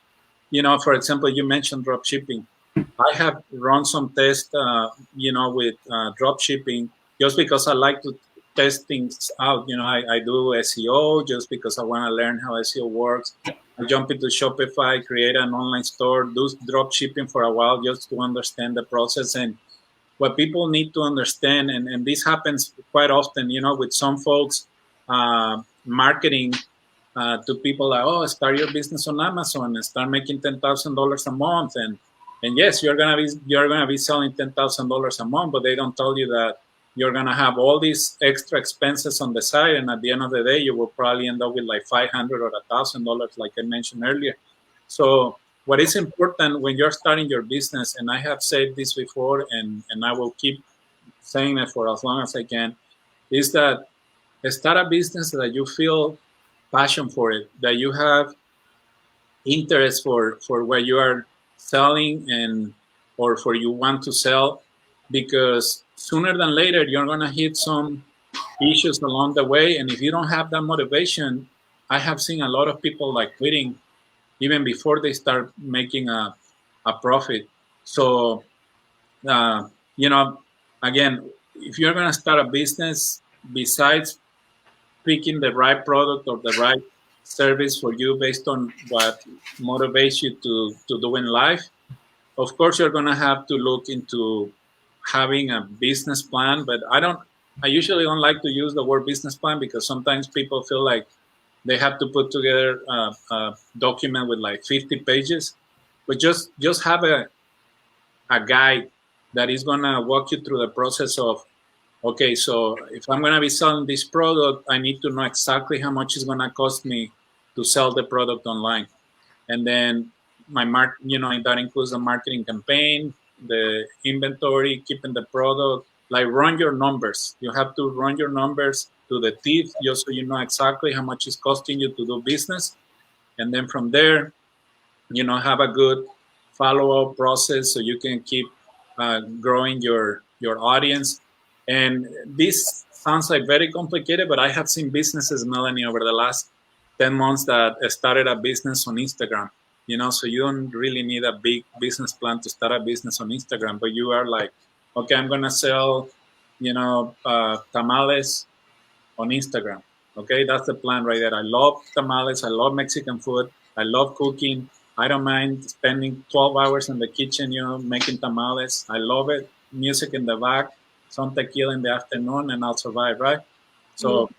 for example, you mentioned drop shipping. I have run some tests, with drop shipping, just because I like to test things out. I do SEO just because I want to learn how SEO works. I jump into Shopify, create an online store, do drop shipping for a while just to understand the process. And what people need to understand, and this happens quite often, with some folks marketing to people like, oh, start your business on Amazon and start making $10,000 a month, and yes, you're gonna be selling $10,000 a month, but they don't tell you that you're gonna have all these extra expenses on the side, and at the end of the day, you will probably end up with like $500 or $1,000, like I mentioned earlier. So what is important when you're starting your business, and I have said this before, and I will keep saying it for as long as I can, is that start a business that you feel passion for it, that you have interest for what you are selling, and or for you want to sell, because sooner than later you're going to hit some issues along the way. And if you don't have that motivation, I have seen a lot of people like quitting even before they start making a profit. So uh, you know again, if you're going to start a business, besides picking the right product or the right service for you based on what motivates you to do in life, of course you're going to have to look into having a business plan. But I usually don't like to use the word business plan, because sometimes people feel like they have to put together a document with like 50 pages. But just have a guide that is going to walk you through the process of, okay, so if I'm going to be selling this product, I need to know exactly how much it's going to cost me to sell the product online. And then that includes the marketing campaign, the inventory, keeping the product, like run your numbers. You have to run your numbers to the teeth, just so you know exactly how much it's costing you to do business. And then from there, have a good follow-up process so you can keep growing your audience. And this sounds like very complicated, but I have seen businesses, Melanie, over the last 10 months that started a business on Instagram. So you don't really need a big business plan to start a business on Instagram, but you are like, okay, I'm going to sell, tamales on Instagram. Okay, that's the plan right there. I love tamales. I love Mexican food. I love cooking. I don't mind spending 12 hours in the kitchen, making tamales. I love it. Music in the back, some tequila in the afternoon, and I'll survive, right? Yeah. So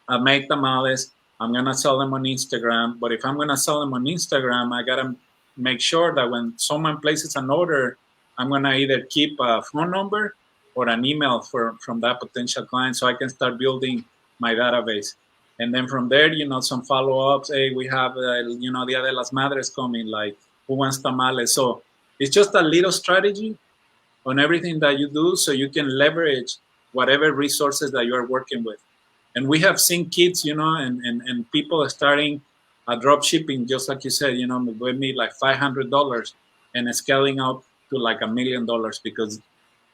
I make tamales. I'm gonna sell them on Instagram. But if I'm gonna sell them on Instagram, I gotta make sure that when someone places an order, I'm gonna either keep a phone number or an email from that potential client, so I can start building my database. And then from there, some follow-ups. Hey, we have, Dia de las Madres coming. Like, who wants tamales? So it's just a little strategy on everything that you do, so you can leverage whatever resources that you are working with. And we have seen kids, and people are starting drop shipping, just like you said, with me like $500 and scaling up to like $1 million because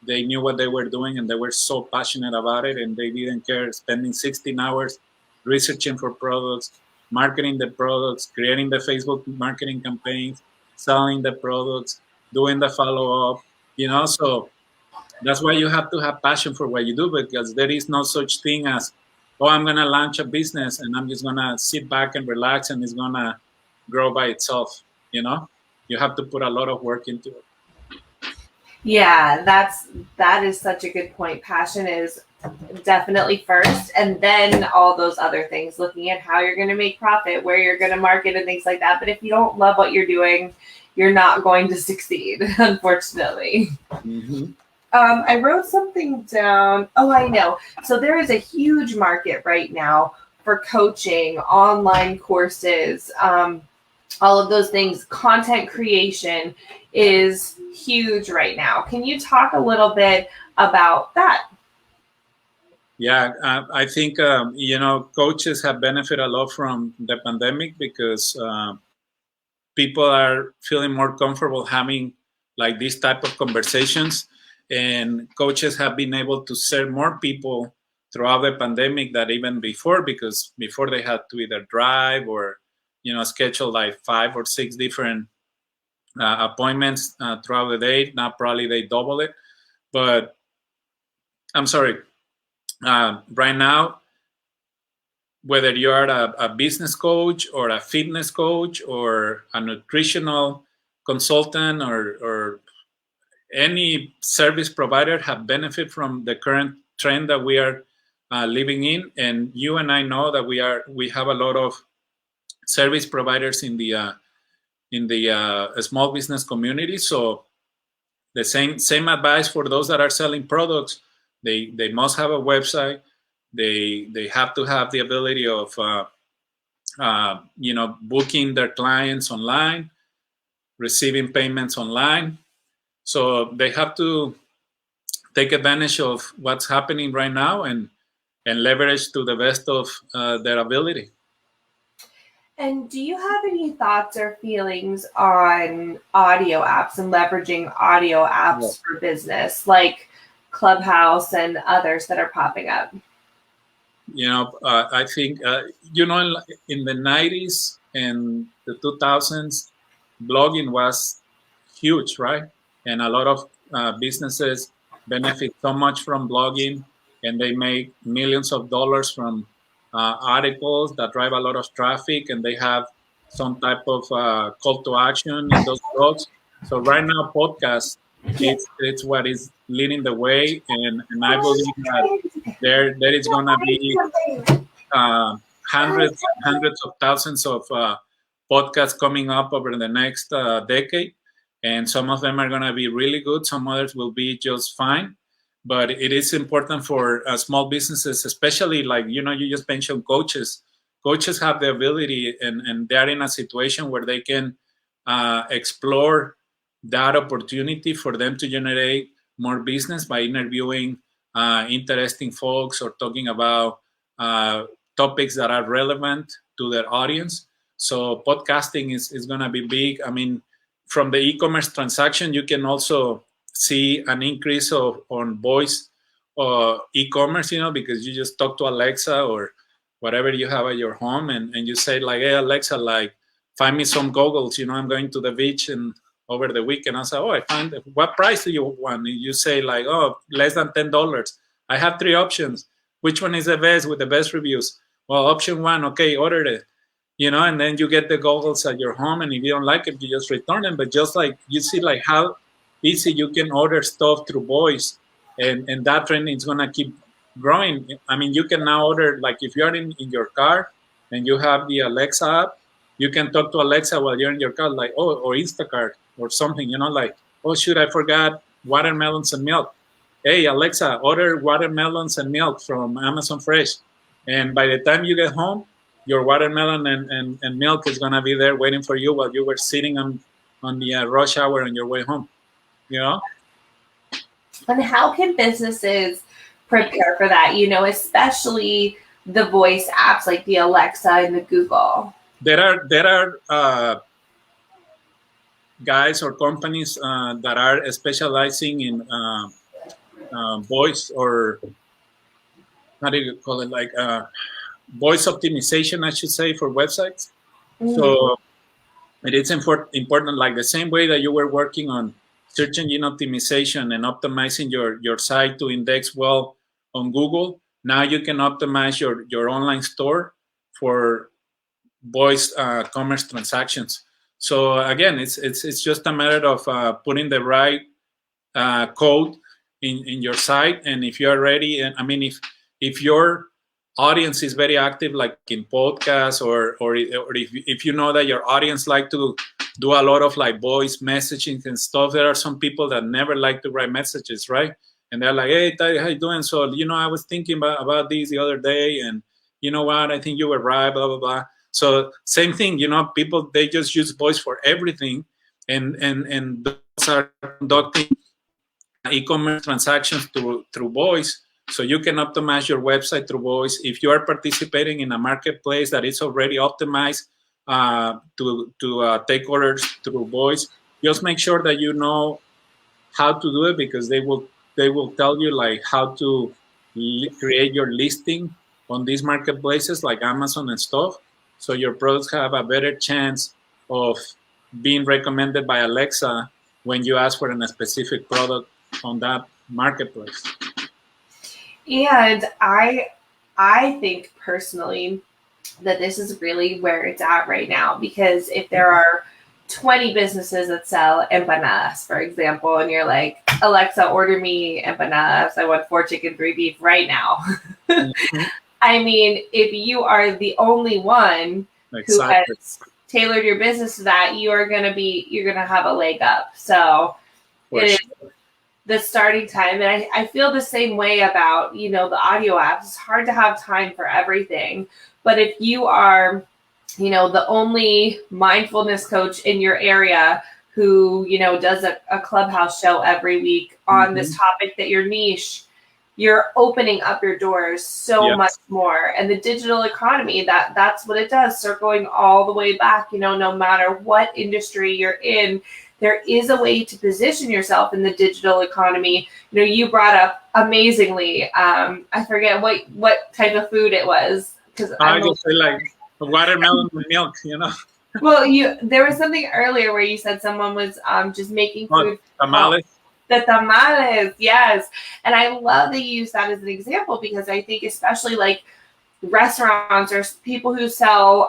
they knew what they were doing and they were so passionate about it and they didn't care spending 16 hours researching for products, marketing the products, creating the Facebook marketing campaigns, selling the products, doing the follow up, so that's why you have to have passion for what you do, because there is no such thing as, oh, I'm going to launch a business and I'm just going to sit back and relax and it's going to grow by itself. You have to put a lot of work into it. Yeah, that is such a good point. Passion is definitely first, and then all those other things, looking at how you're going to make profit, where you're going to market, and things like that. But if you don't love what you're doing, you're not going to succeed, unfortunately. Mm-hmm. I wrote something down. Oh, I know. So there is a huge market right now for coaching, online courses, all of those things. Content creation is huge right now. Can you talk a little bit about that? Yeah, I think, coaches have benefited a lot from the pandemic because people are feeling more comfortable having like these type of conversations, and coaches have been able to serve more people throughout the pandemic than even before, because before they had to either drive or schedule like 5 or 6 different appointments throughout the day. Now probably they double it, but I'm sorry, right now, whether you are a business coach or a fitness coach or a nutritional consultant or any service provider, have benefit from the current trend that we are living in. And you and I know that we have a lot of service providers in the small business community. So the same advice for those that are selling products. They must have a website. They have to have the ability of booking their clients online, receiving payments online. So they have to take advantage of what's happening right now and leverage to the best of their ability. And do you have any thoughts or feelings on audio apps and leveraging audio apps for business, like Clubhouse and others that are popping up? I think, in the 90s and the 2000s, blogging was huge, right? And a lot of businesses benefit so much from blogging, and they make millions of dollars from articles that drive a lot of traffic, and they have some type of call to action in those blogs. So right now, podcasts, it's what is leading the way, and I believe that there is going to be hundreds and hundreds of thousands of podcasts coming up over the next decade, and some of them are going to be really good. Some others will be just fine, but it is important for small businesses, especially like you just mentioned coaches. Coaches have the ability, and they're in a situation where they can explore that opportunity for them to generate more business by interviewing interesting folks or talking about topics that are relevant to their audience. So podcasting is going to be big. I mean, from the e-commerce transaction, you can also see an increase on voice e-commerce, because you just talk to Alexa or whatever you have at your home, and you say like, hey Alexa, like, find me some goggles. I'm going to the beach and over the weekend. I say, oh, I find, what price do you want? And you say like, oh, less than $10. I have 3 options. Which one is the best with the best reviews? Well, option one, okay, order it, and then you get the goggles at your home, and if you don't like it, you just return them. But just like you see, like how easy you can order stuff through voice, and that trend is gonna keep growing. I mean, you can now order, like if you're in your car and you have the Alexa app, you can talk to Alexa while you're in your car, like, oh, or Instacart or something, like, oh shoot, I forgot watermelons and milk. Hey Alexa, order watermelons and milk from Amazon Fresh. And by the time you get home, your watermelon and milk is gonna be there waiting for you while you were sitting on the rush hour on your way home. You know. And how can businesses prepare for that? Especially the voice apps like the Alexa and the Google. There are guys or companies that are specializing in voice, or how do you call it, like voice optimization, I should say, for websites. Mm-hmm. So it is important, like the same way that you were working on search engine optimization and optimizing your site to index well on Google. Now you can optimize your online store for voice commerce transactions. So again, it's just a matter of putting the right code in your site, and if you are ready, and I mean, if your audience is very active, like in podcasts, or if you know that your audience like to do a lot of like voice messaging and stuff, there are some people that never like to write messages, right? And they're like, hey, Tayde, how you doing? So I was thinking about this the other day, and you know what, I think you were right, blah blah blah. So same thing, people, they just use voice for everything, and those are conducting e-commerce transactions through voice. So you can optimize your website through voice. If you are participating in a marketplace that is already optimized to take orders through voice, just make sure that you know how to do it, because they will tell you like how to create your listing on these marketplaces like Amazon and stuff. So your products have a better chance of being recommended by Alexa when you ask for a specific product on that marketplace. And I think personally that this is really where it's at right now, because if there are 20 businesses that sell empanadas, for example, and you're like, Alexa, order me empanadas. I want 4 chicken, 3 beef right now. Mm-hmm. I mean, if you are the only one who has tailored your business to that, you're gonna have a leg up. So it is the starting time. And I feel the same way about, the audio apps. It's hard to have time for everything. But if you are, the only mindfulness coach in your area who, does a clubhouse show every week on mm-hmm. this topic that your niche, you're opening up your doors so much more. And the digital economy, that's what it does. Circling all the way back, no matter what industry you're in, there is a way to position yourself in the digital economy. You brought up amazingly, I forget what type of food it was. Because I just say like watermelon with milk, Well, there was something earlier where you said someone was just making food. Tamales. The tamales, yes. And I love that you use that as an example, because I think especially like restaurants or people who sell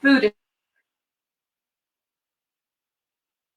food,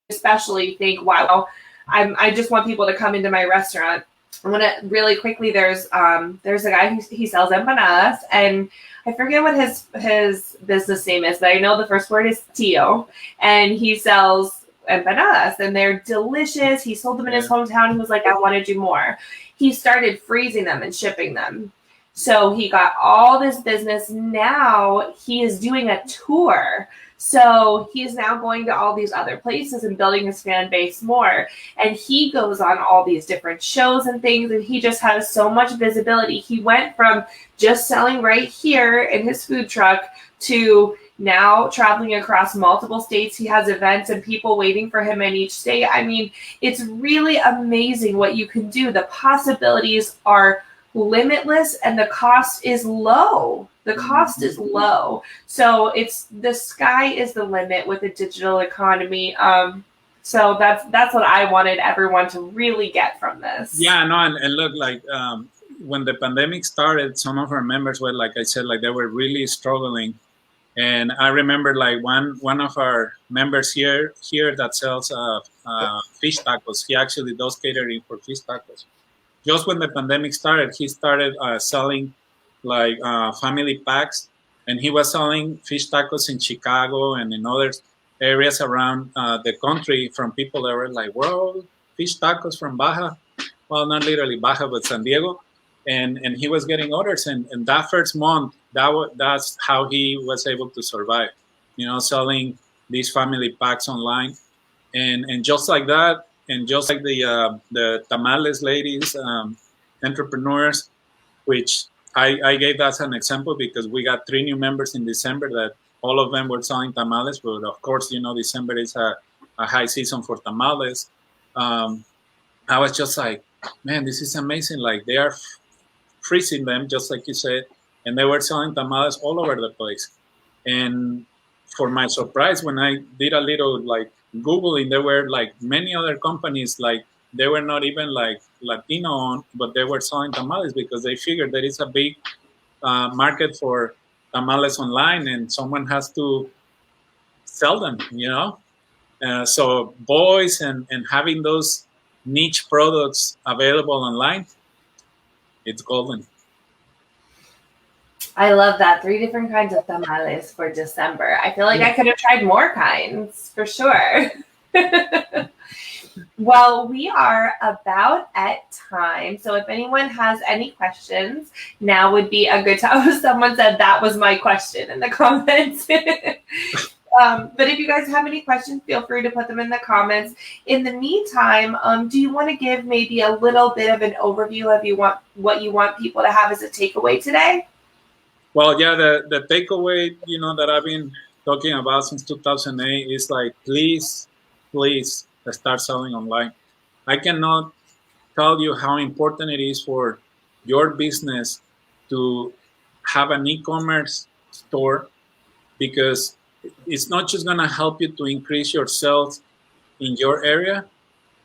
especially think, wow, I just want people to come into my restaurant. I want to really quickly, there's a guy he sells empanadas, and I forget what his business name is, but I know the first word is Tio, and he sells empanadas, and they're delicious. He sold them in his hometown. He was like, I want to do more. He started freezing them and shipping them. So he got all this business. Now he is doing a tour. So he's now going to all these other places and building his fan base more. And he goes on all these different shows and things, and he just has so much visibility. He went from just selling right here in his food truck to now traveling across multiple states. He has events and people waiting for him in each state. I mean, it's really amazing what you can do. The possibilities are limitless, and the cost is low. The cost is low. So it's the sky is the limit with the digital economy. So that's what I wanted everyone to really get from this. Yeah, no, and look, like when the pandemic started, some of our members were, like I said, like they were really struggling. And I remember like one of our members here that sells fish tacos. He actually does catering for fish tacos. Just when the pandemic started, he started selling like family packs, and he was selling fish tacos in Chicago and in other areas around the country from people that were like, "Whoa, fish tacos from Baja." Well, not literally Baja, but San Diego. And he was getting orders, and that first month, that's how he was able to survive. Selling these family packs online, and just like that, and just like the tamales ladies, entrepreneurs, which I gave that as an example because we got 3 new members in December that all of them were selling tamales. But of course, December is a high season for tamales. I was just like, man, this is amazing. Like they are freezing them, just like you said, and they were selling tamales all over the place. And for my surprise, when I did a little like Googling, there were like many other companies, like they were not even like Latino on, but they were selling tamales because they figured there is a big market for tamales online and someone has to sell them. So boys and having those niche products available online, it's golden. I love that. 3 different kinds of tamales for December. I feel like I could have tried more kinds for sure. Well, we are about at time. So if anyone has any questions, now would be a good time. Someone said that was my question in the comments. But if you guys have any questions, feel free to put them in the comments. In the meantime, do you want to give maybe a little bit of an overview of what you want people to have as a takeaway today? Well, yeah, the takeaway, that I've been talking about since 2008 is like, please start selling online. I cannot tell you how important it is for your business to have an e-commerce store, because it's not just going to help you to increase your sales in your area,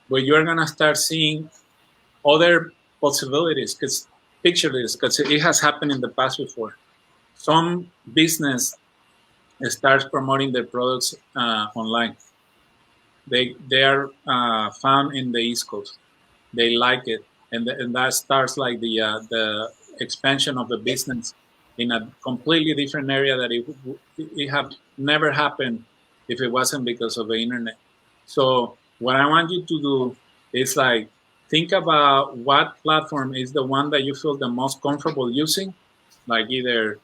but you're going to start seeing other possibilities. Because picture this, because it has happened in the past before. Some business starts promoting their products online. They are found in the East Coast. They like it, and that starts like the expansion of the business in a completely different area that it have never happened if it wasn't because of the internet. So what I want you to do is like think about what platform is the one that you feel the most comfortable using, like either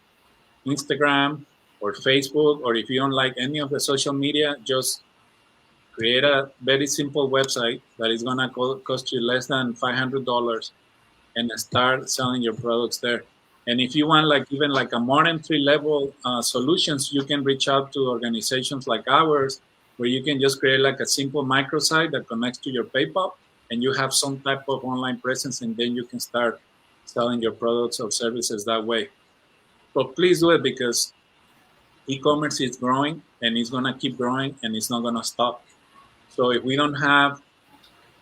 Instagram or Facebook, or if you don't like any of the social media, just create a very simple website that is going to cost you less than $500 and start selling your products there. And if you want like even like a more entry level solutions, you can reach out to organizations like ours, where you can just create like a simple microsite that connects to your PayPal, and you have some type of online presence, and then you can start selling your products or services that way. But please do it, because e-commerce is growing and it's going to keep growing and it's not going to stop. So if we don't have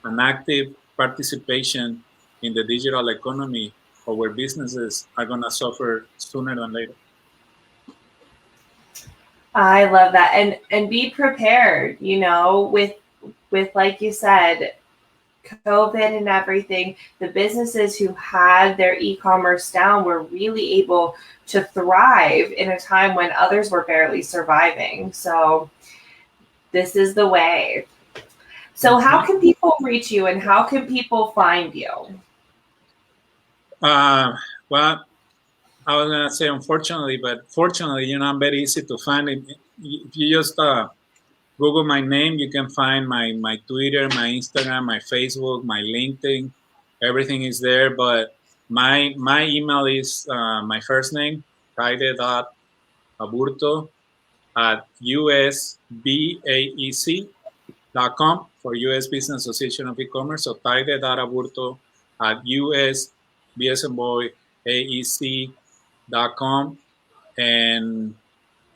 an active participation in the digital economy, our businesses are going to suffer sooner than later. I love that. And be prepared, with like you said, COVID and everything, the businesses who had their e-commerce down were really able to thrive in a time when others were barely surviving. So this is the way. So how can people reach you and how can people find you? Well, I was going to say unfortunately, but fortunately, I'm very easy to find. If you just Google my name, you can find my Twitter, my Instagram, my Facebook, my LinkedIn. Everything is there. But my email is my first name, Tayde.Aburto @usbaec.com, for U.S. Business Association of E-Commerce. So Tayde.Aburto @usbsboaec.com. And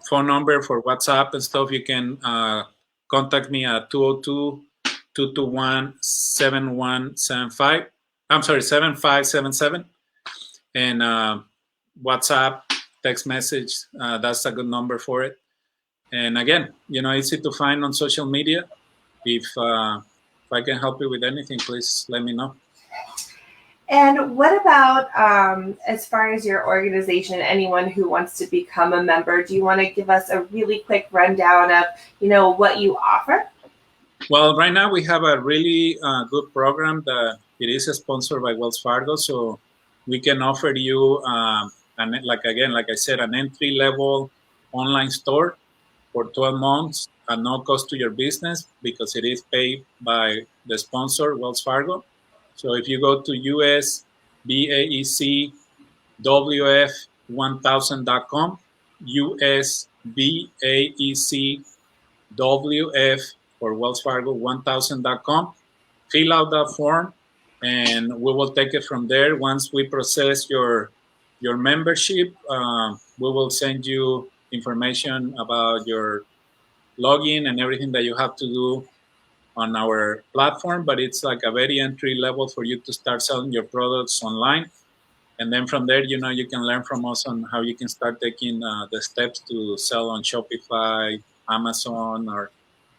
phone number for WhatsApp and stuff, you can contact me at 202-221-7175. I'm sorry, 7577. And WhatsApp, text message, that's a good number for it. And again, easy to find on social media. If I can help you with anything, please let me know. And what about as far as your organization, anyone who wants to become a member, do you want to give us a really quick rundown of, what you offer? Well, right now we have a really good program that it is sponsored by Wells Fargo. So we can offer you, like I said, an entry-level online store for 12 months at no cost to your business because it is paid by the sponsor, Wells Fargo. So if you go to usbaecwf1000.com, usbaecwf for Wells Fargo 1000.com, fill out that form, and we will take it from there. Once we process your membership, we will send you information about your login and everything that you have to do on our platform, but it's like a very entry level for you to start selling your products online. And then from there, you can learn from us on how you can start taking the steps to sell on Shopify, Amazon, or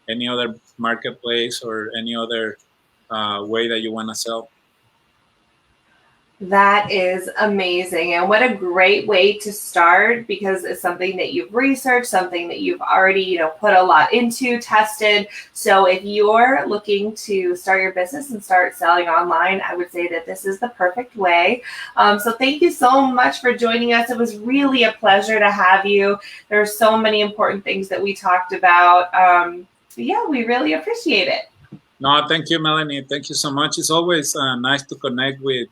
any other marketplace or any other way that you want to sell. That is amazing. And what a great way to start, because it's something that you've researched, something that you've already, put a lot into, tested. So if you're looking to start your business and start selling online, I would say that this is the perfect way. So thank you so much for joining us. It was really a pleasure to have you. There are so many important things that we talked about. Yeah, we really appreciate it. No, thank you, Melanie. Thank you so much. It's always nice to connect with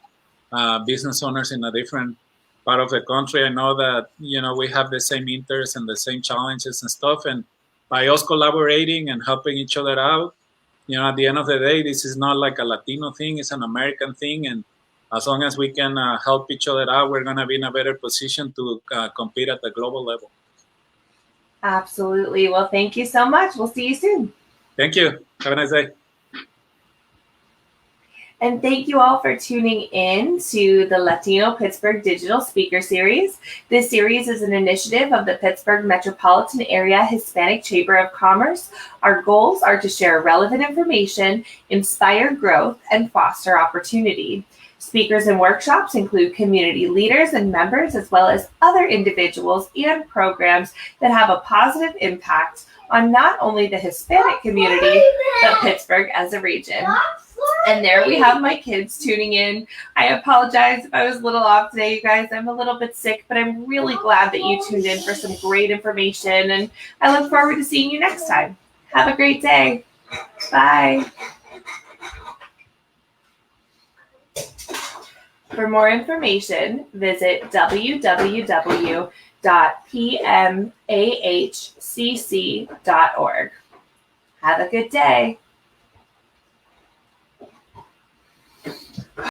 business owners in a different part of the country. I know that, we have the same interests and the same challenges and stuff. And by us collaborating and helping each other out, at the end of the day, this is not like a Latino thing, it's an American thing. And as long as we can help each other out, we're going to be in a better position to compete at the global level. Absolutely. Well, thank you so much. We'll see you soon. Thank you. Have a nice day. And thank you all for tuning in to the Latino Pittsburgh Digital Speaker Series. This series is an initiative of the Pittsburgh Metropolitan Area Hispanic Chamber of Commerce. Our goals are to share relevant information, inspire growth, and foster opportunity. Speakers and workshops include community leaders and members, as well as other individuals and programs that have a positive impact on not only the Hispanic community, but Pittsburgh as a region. And there we have my kids tuning in. I apologize if I was a little off today, you guys. I'm a little bit sick, but I'm really glad that you tuned in for some great information. And I look forward to seeing you next time. Have a great day. Bye. For more information, visit www.pmahcc.org. Have a good day.